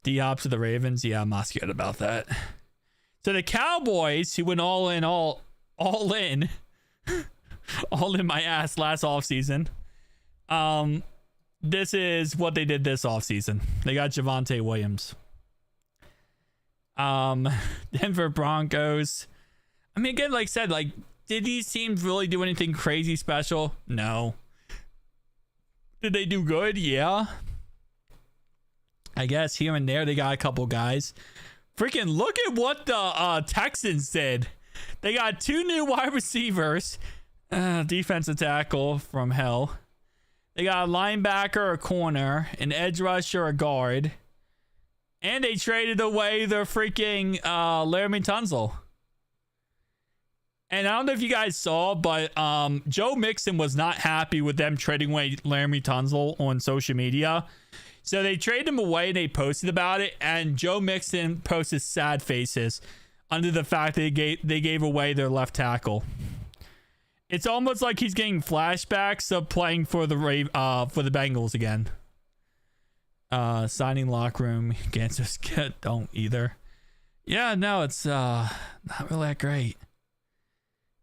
S1: D-Hop to the Ravens. Yeah, I'm not scared about that. So the Cowboys, who went all in my ass last offseason. This is what they did this offseason. They got Javonte Williams. Denver Broncos. Again, like I said, like, did these teams really do anything crazy special? No. Did they do good? Yeah. I guess here and there they got a couple guys. Freaking look at what the Texans did. They got 2 new wide receivers. Defensive tackle from hell. They got a linebacker, a corner, an edge rusher, a guard. And they traded away their freaking Laramie Tunsil. And I don't know if you guys saw, but Joe Mixon was not happy with them trading away Laramie Tunsil on social media. So they traded him away and they posted about it. And Joe Mixon posted sad faces under the fact that they gave away their left tackle. It's almost like he's getting flashbacks of playing for the Bengals again. Signing locker room. Can't just don't either. Yeah, no, it's not really that great.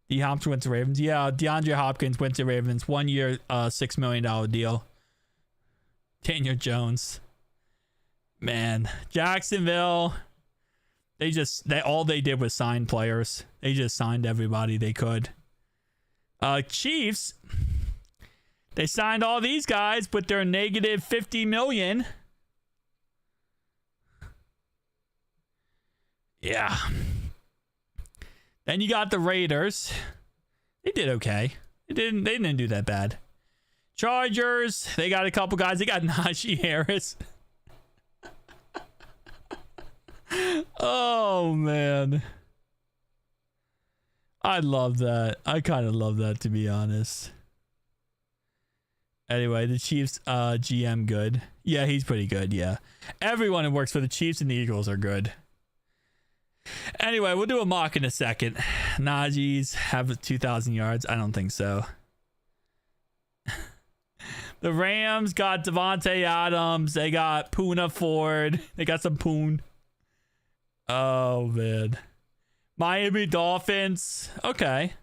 S1: D. Hopkins went to Ravens. Yeah, DeAndre Hopkins went to Ravens. 1 year, $6 million deal. Daniel Jones. Man, Jacksonville. All they did was sign players. They just signed everybody they could. Chiefs. They signed all these guys, but they're negative $50 million. Yeah. Then you got the Raiders. They did okay. They didn't do that bad. Chargers. They got a couple guys. They got Najee Harris. Oh man. I love that. I kind of love that, to be honest. Anyway, the Chiefs GM good. Yeah, he's pretty good, yeah. Everyone who works for the Chiefs and the Eagles are good. Anyway, we'll do a mock in a second. Najee's have 2,000 yards. I don't think so. The Rams got Devontae Adams. They got Poona Ford. They got some Poon. Oh, man. Miami Dolphins. Okay.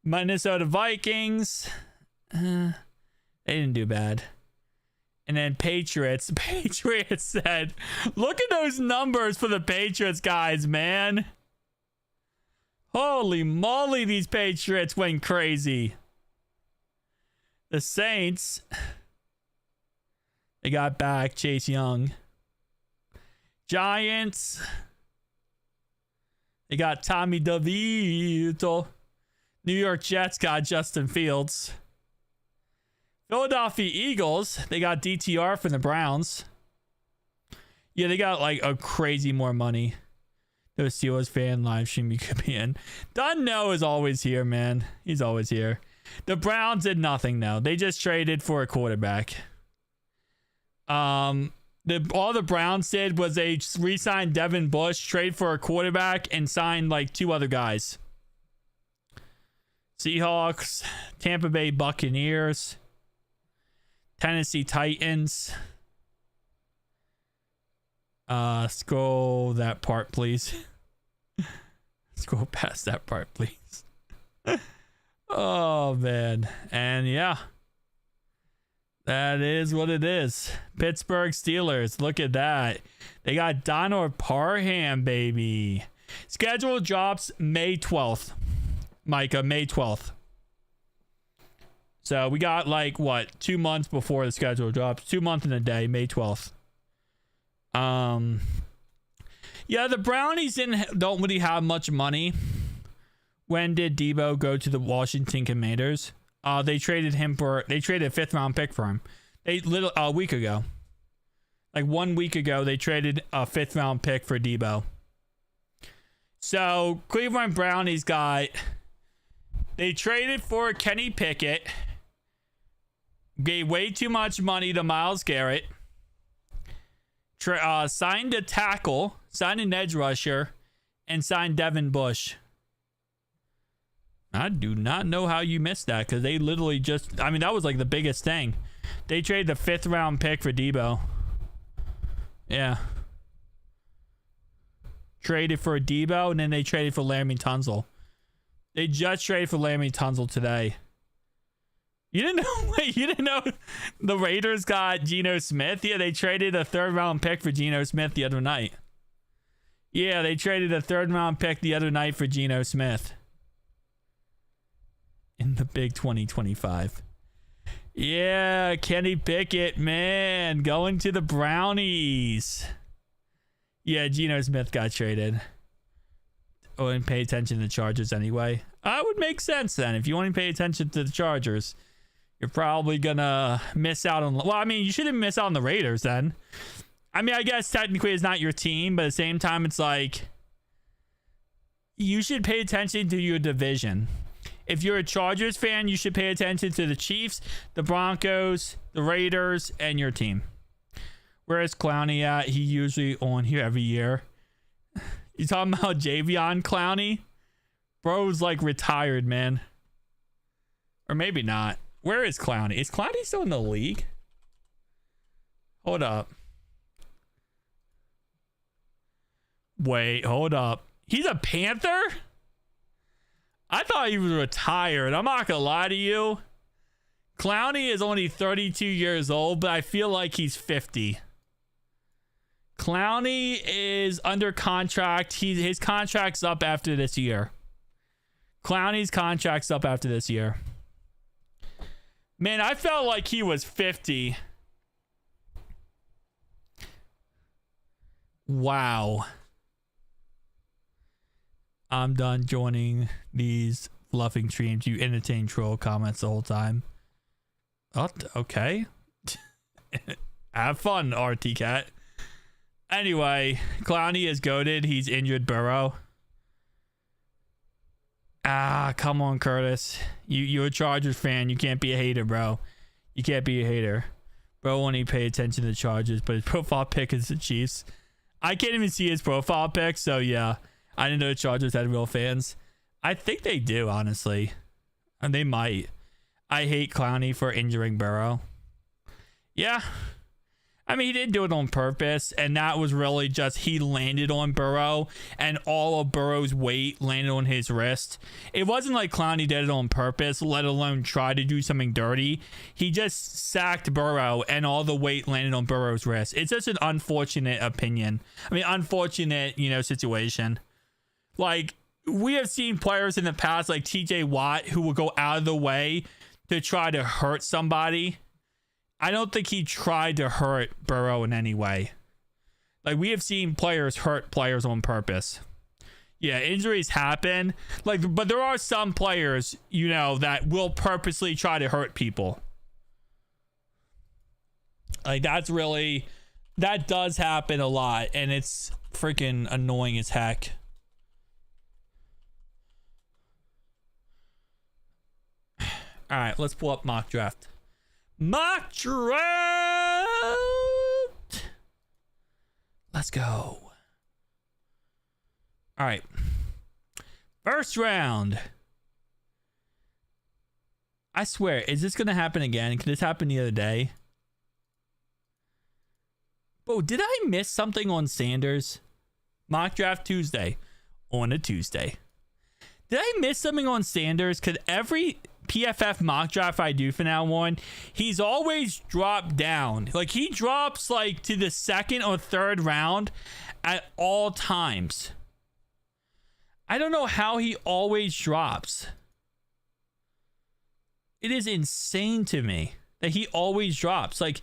S1: Minnesota Vikings. They didn't do bad. And then Patriots. The Patriots said, look at those numbers for the Patriots, guys, man. Holy moly, these Patriots went crazy. The Saints. They got back Chase Young. Giants. They got Tommy DeVito. New York Jets got Justin Fields. Philadelphia Eagles. They got DTR from the Browns. Yeah, they got like a crazy more money. The Steelers fan live stream you could be in. Dunno is always here, man. He's always here. The Browns did nothing though. They just traded for a quarterback. All the Browns did was they re-signed Devin Bush, trade for a quarterback, and signed like 2 other guys. Seahawks, Tampa Bay Buccaneers, Tennessee Titans. Scroll that part, please. Scroll past that part, please. Oh, man. And yeah. That is what it is. Pittsburgh Steelers. Look at that. They got Donald Parham, baby. Schedule drops May 12th. Micah, May 12th. So we got like, what, 2 months before the schedule drops. 2 months in a day, May 12th. Yeah, the Brownies don't really have much money. When did Debo go to the Washington Commanders? They traded a 5th round pick for him. A week ago. Like 1 week ago, they traded a 5th round pick for Debo. So Cleveland Brownies they traded for Kenny Pickett, gave way too much money to Myles Garrett, signed a tackle, signed an edge rusher, and signed Devin Bush. I do not know how you missed that, because they literally that was like the biggest thing. They traded the 5th round pick for Debo. Yeah. Traded for Debo, and then they traded for Laremy Tunsil. They just traded for Laremy Tunsil today. You didn't know? Wait, you didn't know the Raiders got Geno Smith? Yeah, they traded a 3rd round pick for Geno Smith the other night. Yeah, they traded a 3rd round pick the other night for Geno Smith. In the big 2025. Yeah, Kenny Pickett, man, going to the Brownies. Yeah, Geno Smith got traded. Oh, and pay attention to the Chargers anyway. That would make sense then. If you want to pay attention to the Chargers, you're probably gonna miss out on. Well, I mean, you shouldn't miss out on the Raiders then. I mean, I guess technically it's not your team, but at the same time, it's like you should pay attention to your division. If you're a Chargers fan, you should pay attention to the Chiefs, the Broncos, the Raiders, and your team. Where's Clowney at? He usually on here every year. You talking about Javion Clowney? Bro's like retired, man. Or maybe not. Where is Clowney? Is Clowney still in the league? Hold up. Wait, hold up. He's a Panther? I thought he was retired. I'm not gonna lie to you. Clowney is only 32 years old, but I feel like he's 50. Clowney is under contract. His contract's up after this year. Clowney's contract's up after this year. Man, I felt like he was 50. Wow. I'm done joining these fluffing streams. You entertain troll comments the whole time. Oh, okay. Have fun, RT Cat. Anyway, Clowney is goated. He's injured Burrow. Ah, come on, Curtis. You're a Chargers fan. You can't be a hater, bro. You can't be a hater. Bro won't even pay attention to the Chargers, but his profile pick is the Chiefs. I can't even see his profile pic, so yeah. I didn't know the Chargers had real fans. I think they do, honestly. And they might. I hate Clowney for injuring Burrow. Yeah. I mean, he didn't do it on purpose, and that was really just he landed on Burrow, and all of Burrow's weight landed on his wrist. It wasn't like Clowney did it on purpose, let alone try to do something dirty. He just sacked Burrow, and all the weight landed on Burrow's wrist. It's just an unfortunate opinion. I mean, unfortunate, situation. Like, we have seen players in the past, like TJ Watt, who will go out of the way to try to hurt somebody. I don't think he tried to hurt Burrow in any way. Like, we have seen players hurt players on purpose. Yeah, injuries happen. Like, but there are some players, that will purposely try to hurt people. Like, that does happen a lot, and it's freaking annoying as heck. All right, let's pull up mock draft. Mock draft. Let's go. All right. First round. I swear, is this going to happen again? Could this happen the other day? Bro, did I miss something on Sanders? Mock draft Tuesday. On a Tuesday. Did I miss something on Sanders? Because every PFF mock draft I do from now on, he's always dropped down. Like, he drops like to the second or third round at all times. I don't know how he always drops. It is insane to me that he always drops. Like,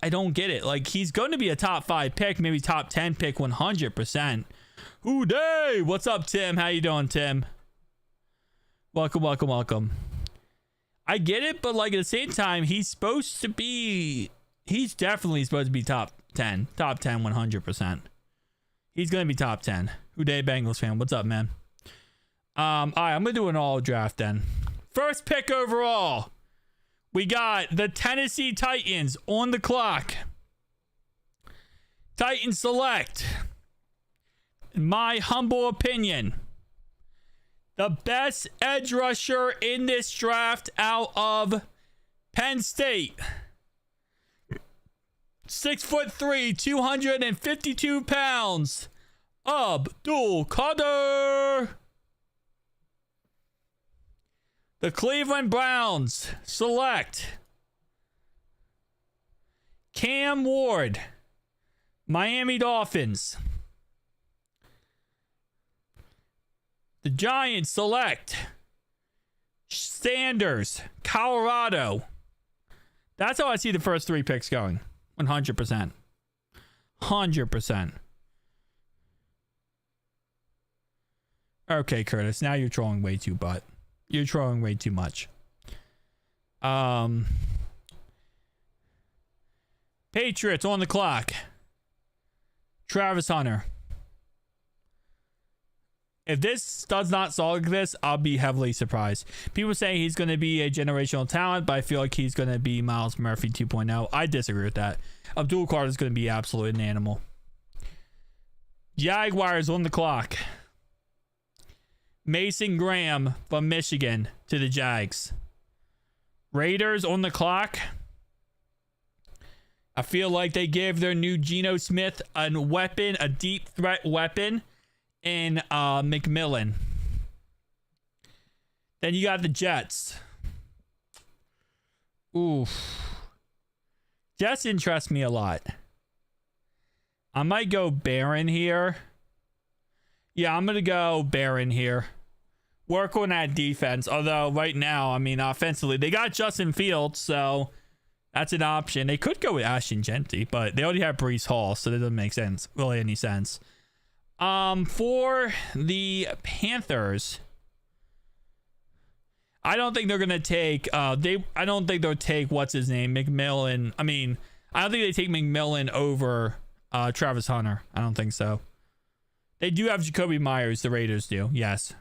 S1: I don't get it. Like, he's going to be a top 5 pick, maybe top 10 pick 100%. Who day? What's up, Tim? How you doing, Tim? Welcome, welcome, welcome. I get it, but like at the same time, he's definitely supposed to be top 10, 100%. He's going to be top 10. Who day, Bengals fan? What's up, man? All right, I'm going to do an all draft then. First pick overall. We got the Tennessee Titans on the clock. Titans select, in my humble opinion, the best edge rusher in this draft out of Penn State. 6'3", 252 pounds. Abdul Qadir. The Cleveland Browns select Cam Ward. Miami Dolphins. The Giants select Sanders, Colorado. That's how I see the first 3 picks going. 100%. 100%. Okay, Curtis. Now you're trolling way too much. You're trolling way too much. Patriots on the clock. Travis Hunter. If this does not solve this, I'll be heavily surprised. People say he's going to be a generational talent, but I feel like he's going to be Miles Murphy 2.0. I disagree with that. Abdul Qadir is going to be absolutely an animal. Jaguars on the clock. Mason Graham from Michigan to the Jags. Raiders on the clock. I feel like they gave their new Geno Smith a weapon, a deep threat weapon in McMillan. Then you got the Jets. Oof. Jets interest me a lot. I might go Barron here. Yeah, I'm going to go Barron here. Work on that defense. Although right now, I mean, offensively, they got Justin Fields, so that's an option. They could go with Ashton Genty, but they already have Breece Hall, so that doesn't make sense. Really any sense. For the Panthers, I don't think they're going to take, I don't think they'll take, what's his name, McMillan. I mean, I don't think they take McMillan over Travis Hunter. I don't think so. They do have Jacoby Myers, the Raiders do, yes.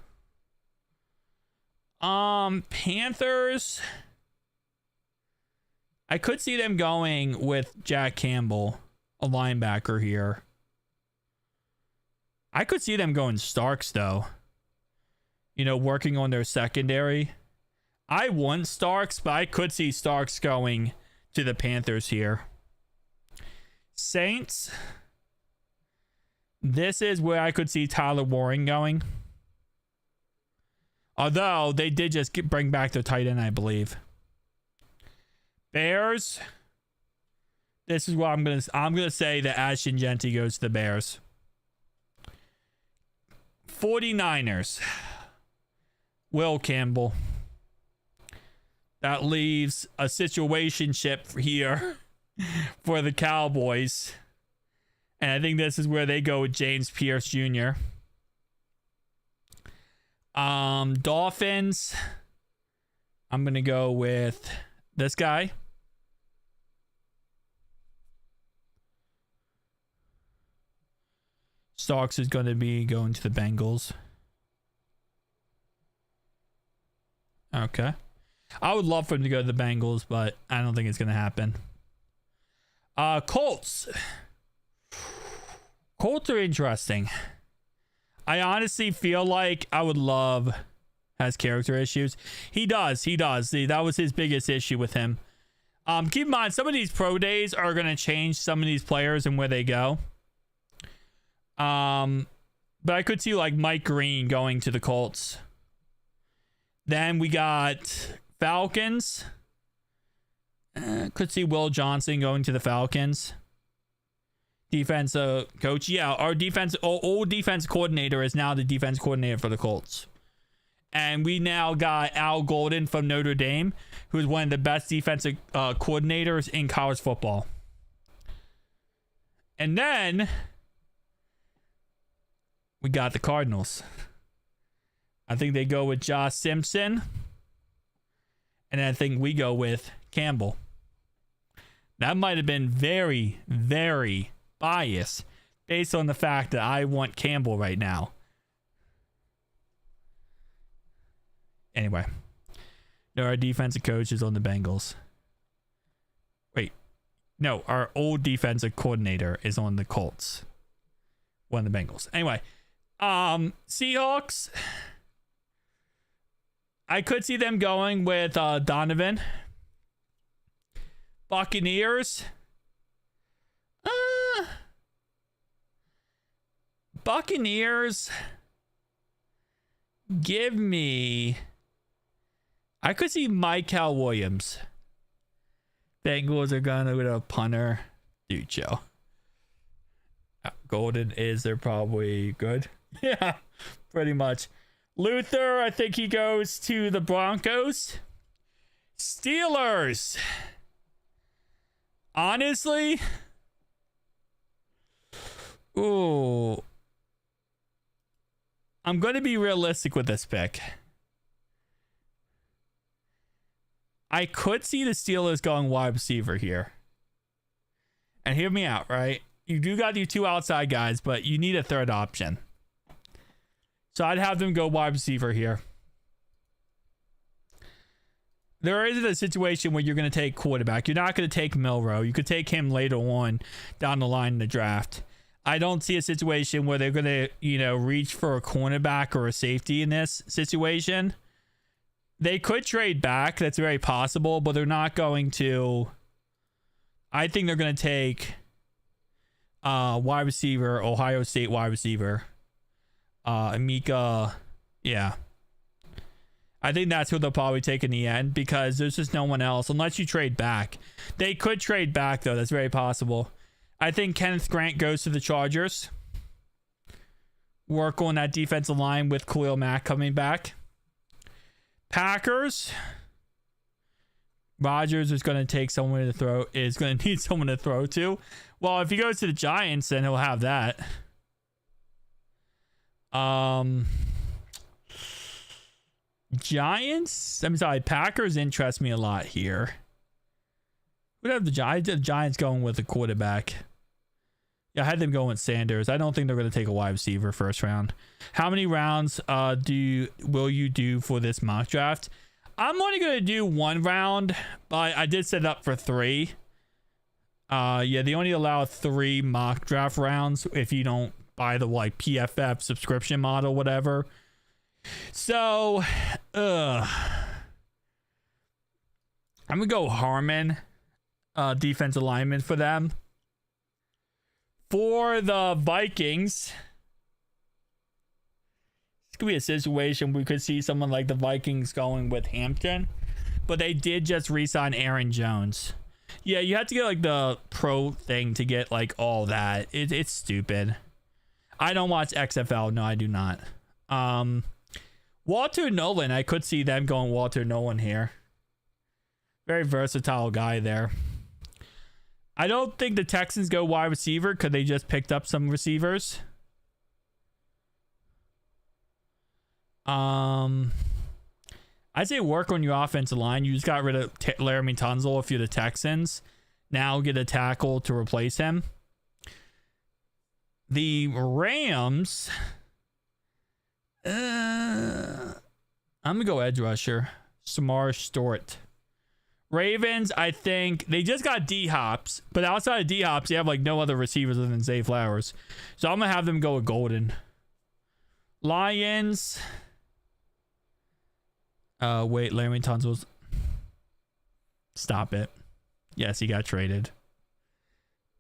S1: Panthers, I could see them going with Jack Campbell, a linebacker here. I could see them going Starks, though. You know, working on their secondary. I want Starks, but I could see Starks going to the Panthers here. Saints. This is where I could see Tyler Warren going. Although they did just bring back their tight end, I believe. Bears. This is where I'm gonna say that Ashton Genty goes to the Bears. 49ers. Will Campbell. That leaves a situationship here for the Cowboys. And I think this is where they go with James Pierce Jr. Dolphins. I'm going to go with this guy. Starks is going to be going to the Bengals. Okay. I would love for him to go to the Bengals, but I don't think it's going to happen. Colts. Colts are interesting. I honestly feel like I would love has character issues. He does. See, that was his biggest issue with him. Keep in mind, some of these pro days are going to change some of these players and where they go. But I could see like Mike Green going to the Colts. Then we got Falcons. Could see Will Johnson going to the Falcons. Defensive coach. Yeah, our old defense coordinator is now the defense coordinator for the Colts. And we now got Al Golden from Notre Dame, who is one of the best defensive coordinators in college football. And then we got the Cardinals. I think they go with Josh Simpson. And I think we go with Campbell. That might have been very, very biased based on the fact that I want Campbell right now. Anyway. No, our defensive coach is on the Bengals. Wait. No, our old defensive coordinator is on the Colts. One of the Bengals. Anyway. Seahawks. I could see them going with Donovan. Buccaneers. Buccaneers. Give me. I could see Michael Williams. Bengals are gonna with a punter. Dude, chill. Golden is they're probably good. Yeah, pretty much. Luther, I think he goes to the Broncos. Steelers. Honestly. Ooh. I'm going to be realistic with this pick. I could see the Steelers going wide receiver here. And hear me out, right? You do got your two outside guys, but you need a third option. So I'd have them go wide receiver here. There isn't a situation where you're going to take quarterback. You're not going to take Milroe. You could take him later on down the line in the draft. I don't see a situation where they're going to, reach for a cornerback or a safety in this situation. They could trade back. That's very possible, but they're not going to. I think they're going to take wide receiver, Ohio State wide receiver, Amika. Yeah. I think that's who they'll probably take in the end because there's just no one else unless you trade back. They could trade back, though. That's very possible. I think Kenneth Grant goes to the Chargers. Work on that defensive line with Khalil Mack coming back. Packers. Rodgers is going to take someone to throw. Is going to need someone to throw to. Well, if he goes to the Giants, then he'll have that. Giants. I'm sorry. Packers interest me a lot here. Would have the Giants going with a quarterback. Yeah, I had them going with Sanders. I don't think they're going to take a wide receiver first round. How many rounds will you do for this mock draft? I'm only going to do 1 round, but I did set it up for 3. Yeah, they only allow 3 mock draft rounds if you don't buy the PFF subscription model, whatever. So, I'm going to go Harmon, defensive lineman for them. For the Vikings, this could be a situation we could see someone like the Vikings going with Hampton, but they did just re-sign Aaron Jones. Yeah, you have to get like the pro thing to get like all that. It's stupid. I don't watch XFL. No, I do not. Walter Nolan, I could see them going Walter Nolan here. Very versatile guy there. I don't think the Texans go wide receiver because they just picked up some receivers. I'd say work on your offensive line. You just got rid of Laramie Tunsil if you're the Texans. Now get a tackle to replace him. The Rams. I'm going to go edge rusher. Samar Stewart. Ravens, I think they just got D-Hops, but outside of D-Hops, they have like no other receivers other than Zay Flowers. So I'm going to have them go with Golden. Lions. Wait, Larry Tunsil's. Stop it. Yes, he got traded.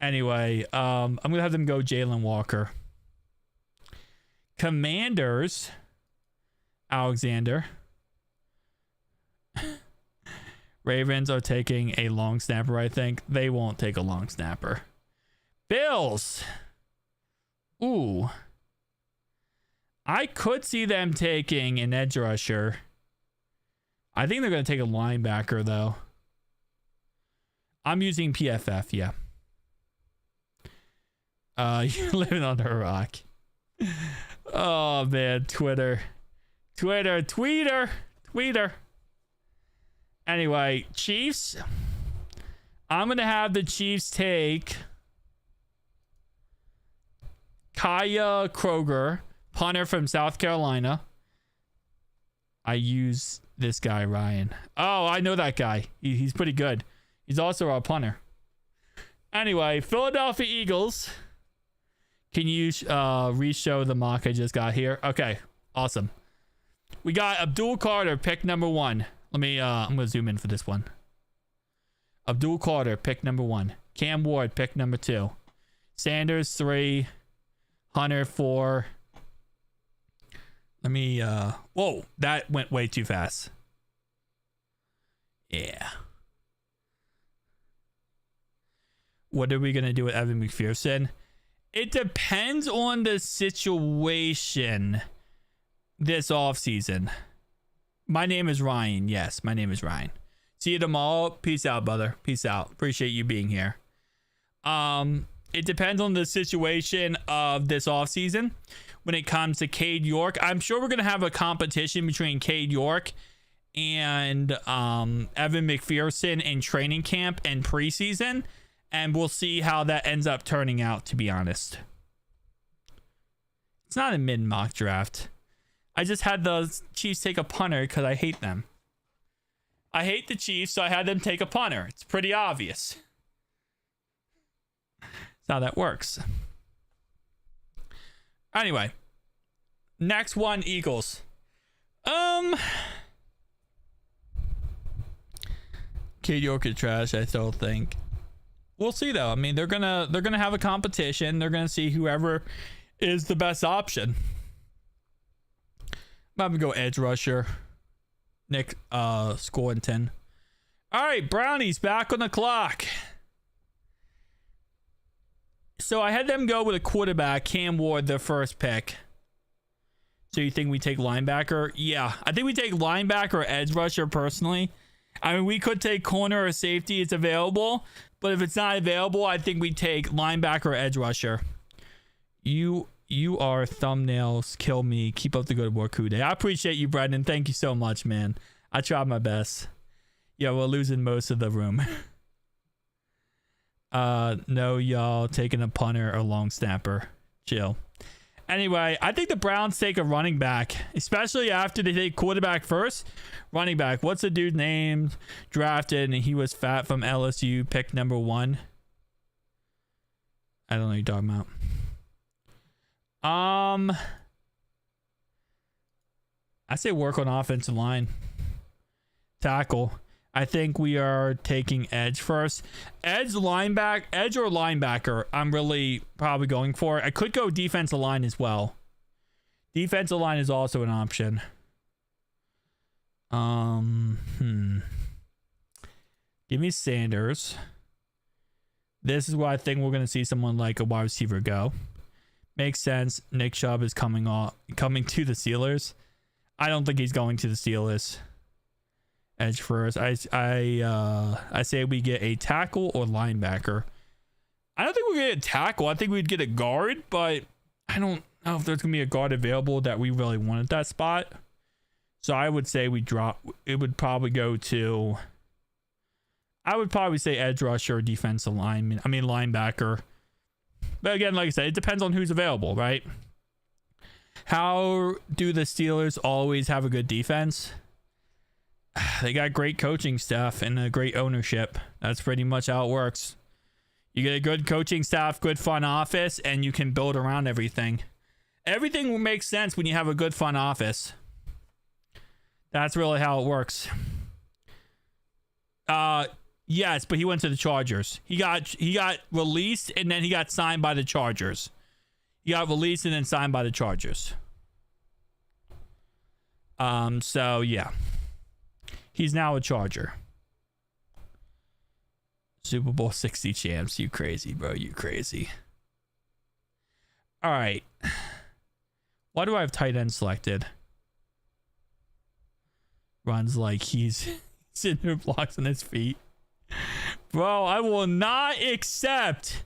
S1: Anyway, I'm going to have them go Jalen Walker. Commanders. Alexander. Ravens are taking a long snapper, I think. They won't take a long snapper. Bills. Ooh. I could see them taking an edge rusher. I think they're going to take a linebacker, though. I'm using PFF, yeah. You're living under a rock. Oh, man. Twitter. Anyway, Chiefs. I'm going to have the Chiefs take Kaya Kroger, punter from South Carolina. I use this guy, Ryan. Oh, I know that guy. He's pretty good. He's also our punter. Anyway, Philadelphia Eagles. Can you re-show the mock I just got here? Okay, awesome. We got Abdul Carter, pick number 1. Let me, I'm going to zoom in for this one. Abdul Carter, pick number 1. Cam Ward, pick number 2. Sanders, 3. Hunter, 4. Let me, whoa, that went way too fast. Yeah. What are we going to do with Evan McPherson? It depends on the situation this offseason. My name is Ryan. Yes, my name is Ryan. See you tomorrow. Peace out, brother. Peace out. Appreciate you being here. It depends on the situation of this offseason when it comes to Cade York. I'm sure we're going to have a competition between Cade York and Evan McPherson in training camp and preseason, and we'll see how that ends up turning out, to be honest. It's not a mid-mock draft. I just had the Chiefs take a punter because I hate them. I hate the Chiefs, so I had them take a punter. It's pretty obvious. That's how that works. Anyway, next one, Eagles. Kid York is trash, I still think. We'll see though. I mean, they're gonna have a competition. They're gonna see whoever is the best option. I'm gonna go edge rusher. Nick Scorington. All right, Brownies back on the clock. So I had them go with a quarterback, Cam Ward, their first pick. So you think we take linebacker? Yeah, I think we take linebacker or edge rusher personally. I mean, we could take corner or safety. It's available. But if it's not available, I think we take linebacker or edge rusher. You are thumbnails. Kill me. Keep up the good work, Kude. I appreciate you, Brendan. Thank you so much, man. I tried my best. Yeah, we're losing most of the room. No, y'all taking a punter or long snapper. Chill. Anyway, I think the Browns take a running back, especially after they take quarterback first. Running back. What's the dude's name? Drafted, and he was fat from LSU, pick number 1. I don't know what you're talking about. I say work on offensive line. Tackle. I think we are taking edge first. Edge or linebacker, I'm really probably going for. I could go defensive line as well. Defensive line is also an option. Give me Sanders. This is where I think we're going to see someone like a wide receiver go. Makes sense. Nick Chubb is coming to the Steelers. I don't think he's going to the Steelers. Edge first. I say we get a tackle or linebacker. I don't think we're gonna get a tackle. I think we'd get a guard, but I don't know if there's gonna be a guard available that we really want at that spot. So I would say we drop. It would probably go to. I would probably say edge rusher or defensive lineman. I mean linebacker. But again, like I said, it depends on who's available, right? How do the Steelers always have a good defense? They got great coaching staff and a great ownership. That's pretty much how it works. You get a good coaching staff, good front office, and you can build around everything. Everything will make sense when you have a good front office. That's really how it works. Yes, but he went to the Chargers. He got released and then he got signed by the Chargers. He got released and then signed by the Chargers. So yeah. He's now a Charger. Super Bowl 60 champs. You crazy, bro. You crazy. All right. Why do I have tight end selected? Runs like he's sitting there blocks on his feet. Bro, I will not accept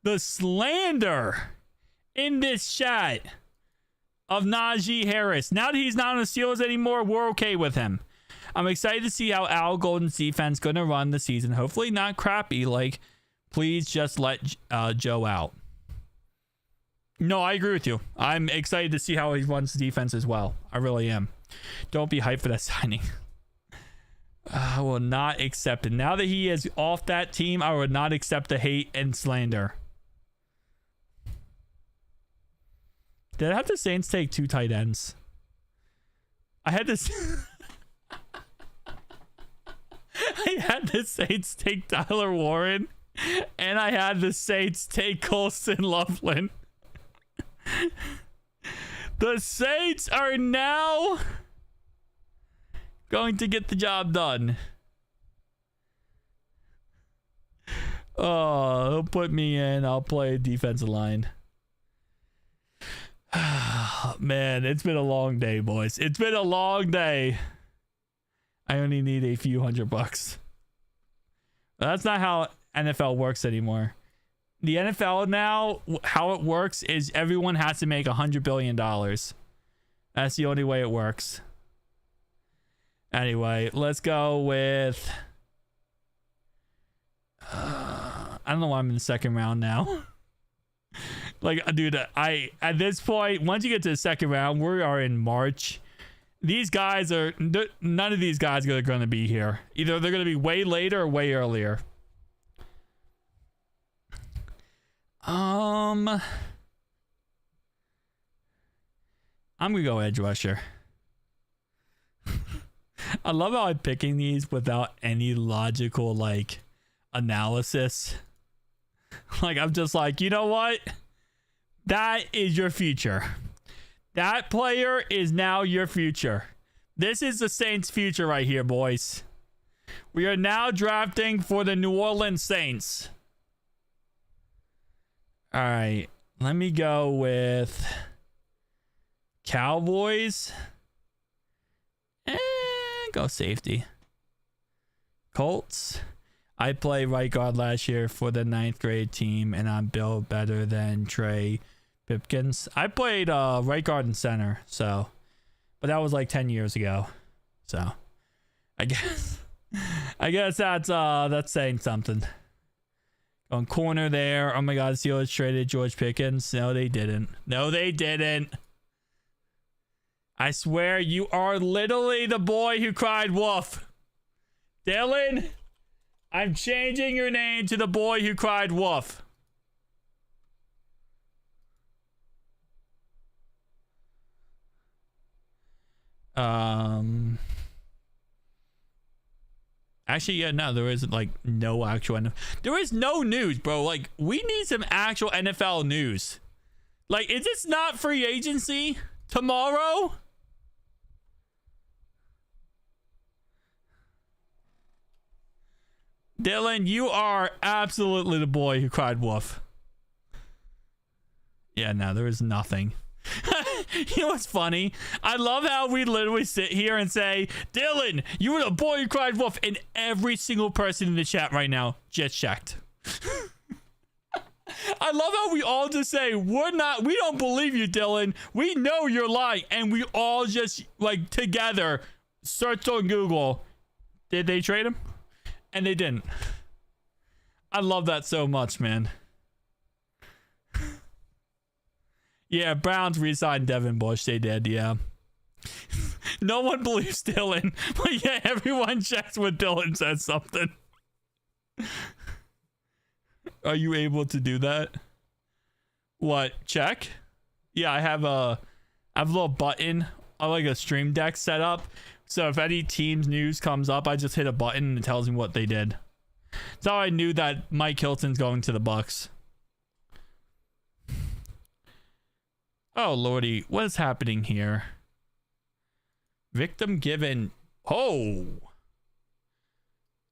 S1: the slander in this chat of Najee Harris. Now that he's not on the Steelers anymore, we're okay with him. I'm excited to see how Al Golden's defense going to run the season. Hopefully not crappy. Like, please just let Joe out. No, I agree with you. I'm excited to see how he runs the defense as well. I really am. Don't be hyped for that signing. I will not accept it. Now that he is off that team, I would not accept the hate and slander. Did I have the Saints take 2 tight ends? I had this... I had the Saints take Tyler Warren, and I had the Saints take Colston Loveland. The Saints are now going to get the job done. Oh, he'll put me in. I'll play defensive line. Man, it's been a long day, boys. It's been a long day. I only need a few $100. That's not how NFL works anymore. The NFL now, how it works is everyone has to make $100 billion. That's the only way it works. Anyway, let's go with... I don't know why I'm in the second round now. Like, dude, at this point, once you get to the second round, we are in March. These guys are... None of these guys are going to be here. Either they're going to be way later or way earlier. I'm gonna go edge rusher. I love how I'm picking these without any logical like analysis. Like I'm just like, you know what? That is your future. That player is now your future. This is the Saints' future right here, boys. We are now drafting for the New Orleans Saints. All right, let me go with Cowboys. Go safety. Colts. I played right guard last year for the 9th grade team, and I'm built better than Trey Pipkins. I played right guard and center, so, but that was like 10 years ago. So, I guess that's saying something. On corner there. Oh my God, Steelers traded George Pickens. No, they didn't. No, they didn't. I swear you are literally the boy who cried wolf. Dylan, I'm changing your name to the boy who cried wolf. Actually, yeah, no, there isn't like no actual. There is no news, bro. Like, we need some actual NFL news. Like, is this not free agency tomorrow? Dylan, you are absolutely the boy who cried wolf. Yeah, no, there is nothing. You know what's funny? I love how we literally sit here and say, Dylan, you were the boy who cried wolf, and every single person in the chat right now just checked. I love how we all just say, we don't believe you, Dylan. We know you're lying. And we all just, like, together searched on Google. Did they trade him? And they didn't. I love that so much, man. Yeah, Browns re-signed Devin Bush. They did, yeah. No one believes Dylan. But yeah, everyone checks when Dylan says something. Are you able to do that? What? Check? Yeah, I have a little button. I like a stream deck set up. So if any team's news comes up, I just hit a button and it tells me what they did. That's how I knew that Mike Hilton's going to the Bucks. Oh, Lordy. What is happening here? Victim given. Oh.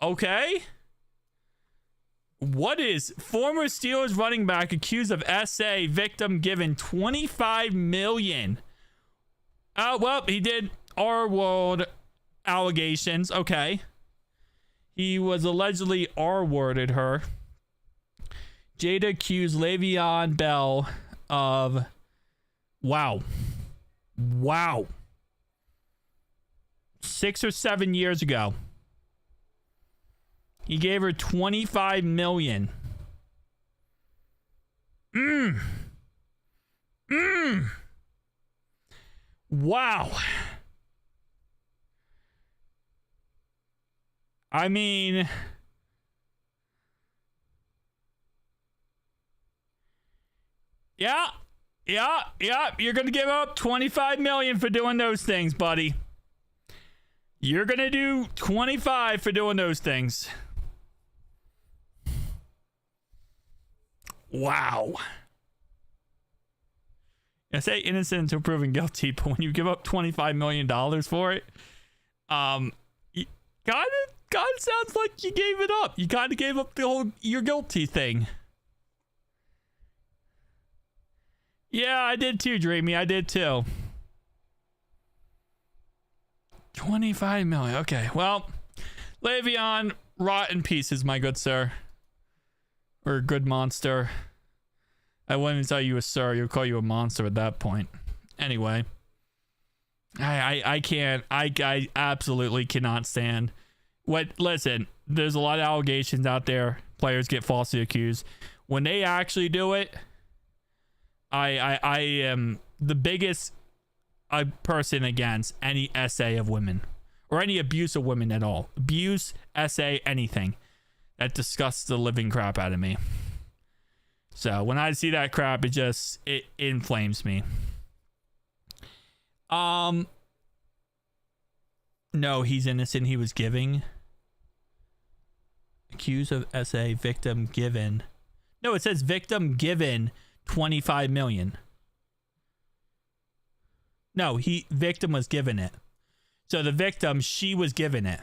S1: Okay. What is former Steelers running back accused of SA victim given $25 million? Well, he did R-word allegations. Okay. He was allegedly R-worded her. Jada accused Le'Veon Bell of... Wow. 6 or 7 years ago. He gave her $25 million. Wow. I mean... Yeah. You're going to give up $25 million for doing those things, buddy. You're going to do 25 for doing those things. Wow. I say innocent until proven guilty, but when you give up $25 million for it, God sounds like you gave it up. You kind of gave up the whole you're guilty thing. Yeah, I did too, Dreamy. I did too. 25 million. Okay, well, Le'Veon, rot in pieces, my good sir. Or good monster. I wouldn't even tell you a sir. You'll call you a monster at that point. Anyway. I can't. I absolutely cannot stand. Listen, there's a lot of allegations out there. Players get falsely accused. When they actually do it, I am the biggest person against any essay of women or any abuse of women at all. Abuse, essay, anything that disgusts the living crap out of me. So when I see that crap, it inflames me. No, he's innocent. He was giving. Accused of SA, victim given. No, it says victim given 25 million. No, victim was given it. So the victim, she was given it.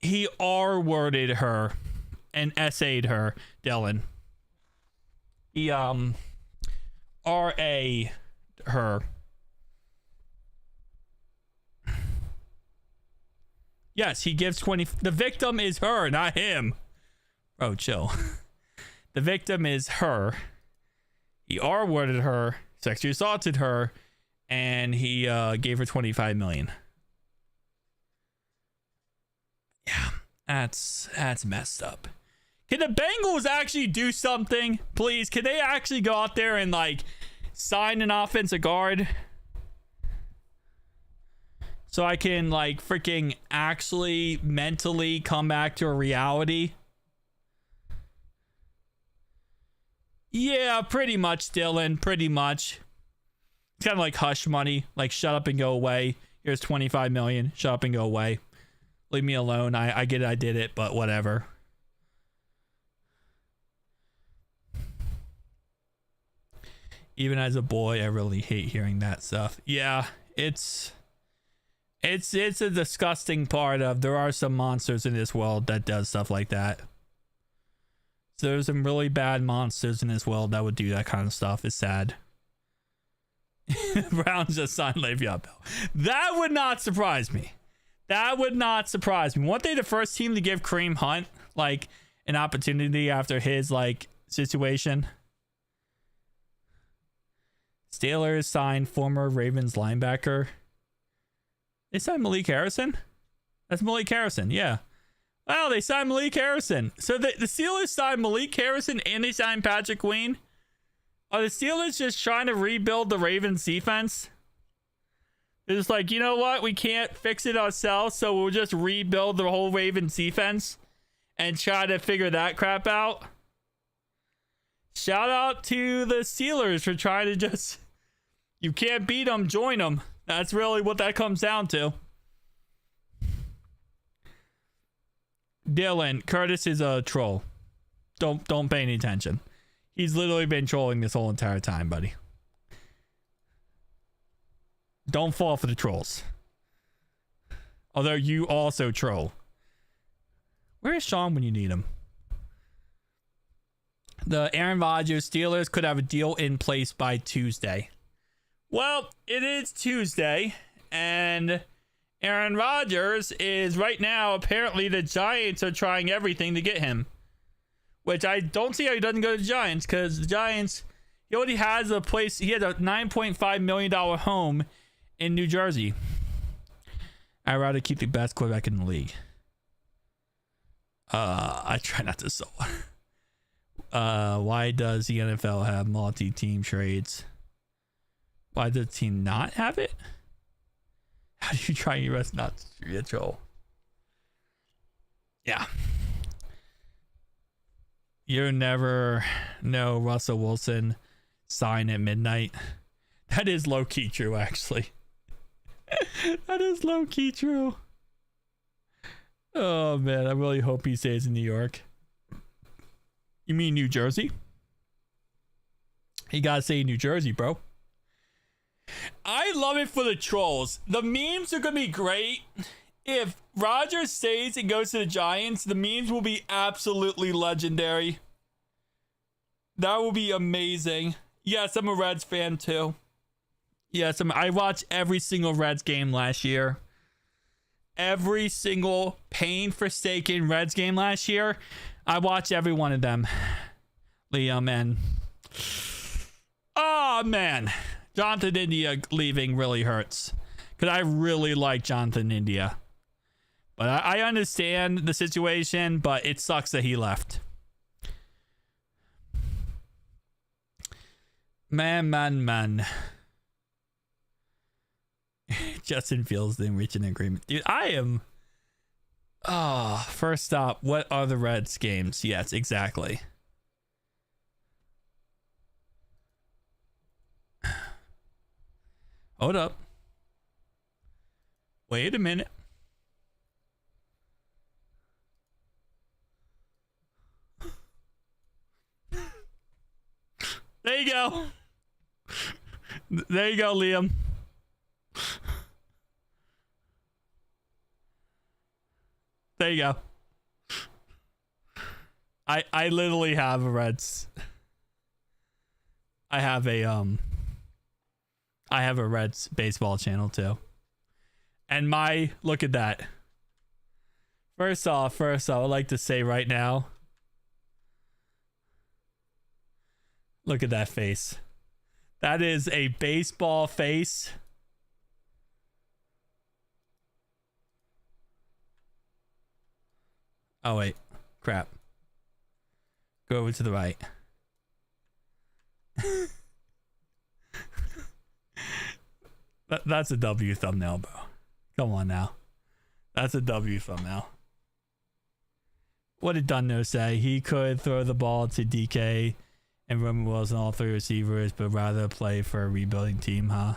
S1: He R-worded her and SA'd her, Dylan. He R-A her. Yes, he gives 20. The victim is her, not him. Bro, chill. The victim is her. He R-worded her, sexually assaulted her, and he gave her 25 million. Yeah, that's messed up. Can the Bengals actually do something, please? Can they actually go out there and like sign an offensive guard? So I can like freaking actually mentally come back to a reality. Yeah, pretty much, Dylan. Pretty much. It's kind of like hush money. Like, shut up and go away. Here's 25 million. Shut up and go away. Leave me alone. I get it. I did it, but whatever. Even as a boy, I really hate hearing that stuff. Yeah, it's a disgusting part of there are some monsters in this world that does stuff like that. So there's some really bad monsters in this world that would do that kind of stuff. It's sad. Browns just signed Le'Veon Bell. That would not surprise me. That would not surprise me. Weren't they the first team to give Kareem Hunt like an opportunity after his like situation? Steelers signed former Ravens linebacker. They signed Malik Harrison? That's Malik Harrison, yeah. Wow, they signed Malik Harrison. So the Steelers signed Malik Harrison and they signed Patrick Queen? Are the Steelers just trying to rebuild the Ravens defense? They're just like, you know what? We can't fix it ourselves, so we'll just rebuild the whole Ravens defense and try to figure that crap out. Shout out to the Steelers for trying to just... You can't beat them, join them. That's really what that comes down to. Dylan, Curtis is a troll. Don't pay any attention. He's literally been trolling this whole entire time, buddy. Don't fall for the trolls. Although you also troll. Where is Sean when you need him? The Aaron Rodgers Steelers could have a deal in place by Tuesday. Well, it is Tuesday, and Aaron Rodgers is right now, apparently the Giants are trying everything to get him. Which I don't see how he doesn't go to the Giants, because the Giants, he already has a place, he has a $9.5 million home in New Jersey. I'd rather keep the best quarterback in the league. I try not to so. Why does the NFL have multi-team trades? Why does the team not have it? How do you try your best not to be a troll? Yeah. You never know Russell Wilson sign at midnight. That is low-key true, actually. That is low-key true. Oh, man. I really hope he stays in New York. You mean New Jersey? You gotta say New Jersey, bro. I love it for the trolls. The memes are gonna be great. If Rodgers stays and goes to the Giants, the memes will be absolutely legendary. That will be amazing. Yes, I'm a Reds fan too. Yes, I watched every single Reds game last year. Every single pain-forsaken Reds game last year. I watched every one of them. Liam and... Oh, man. Jonathan India leaving really hurts. Because I really like Jonathan India. But I understand the situation, but it sucks that he left. Man. Justin Fields didn't reach an agreement. Dude, I am... Oh, first up, what are the Reds games? Yes, exactly. Hold up. Wait a minute. There you go. There you go, Liam. There you go. I literally have a Reds. I have a Reds baseball channel too. And look at that. First off, I'd like to say right now, look at that face. That is a baseball face. Oh, wait. Crap. Go over to the right. That's a W thumbnail, bro. Come on now. That's a W thumbnail. What did Dunno say? He could throw the ball to DK and Roman Wills and all three receivers, but rather play for a rebuilding team, huh?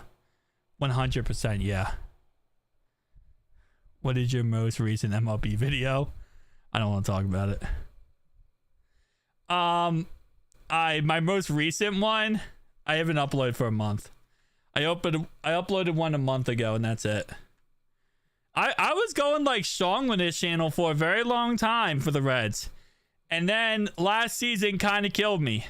S1: 100%, yeah. What is your most recent MLB video? I don't want to talk about it. My most recent one, I haven't uploaded for a month. I uploaded one a month ago, and that's it. I was going like strong with this channel for a very long time for the Reds, and then last season kind of killed me.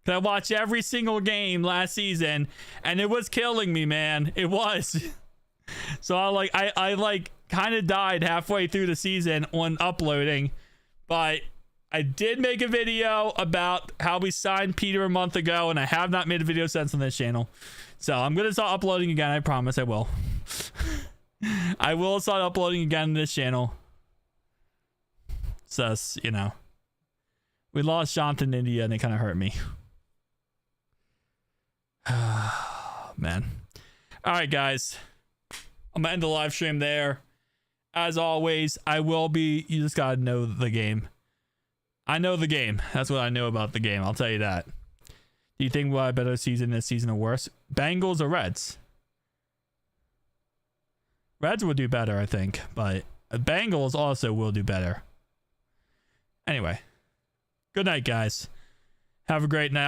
S1: I watched every single game last season, and it was killing me, man. It was. So I kind of died halfway through the season on uploading, but I did make a video about how we signed Peter a month ago, and I have not made a video since on this channel. So I'm going to start uploading again. I promise I will. I will start uploading again on this channel. So, you know, we lost Jonathan India, and it kind of hurt me. Man. All right, guys. I'm going to end the live stream there. As always, you just got to know the game. I know the game. That's what I know about the game. I'll tell you that. Do you think we'll have a better season this season or worse? Bengals or Reds? Reds will do better, I think. But Bengals also will do better. Anyway. Good night, guys. Have a great night.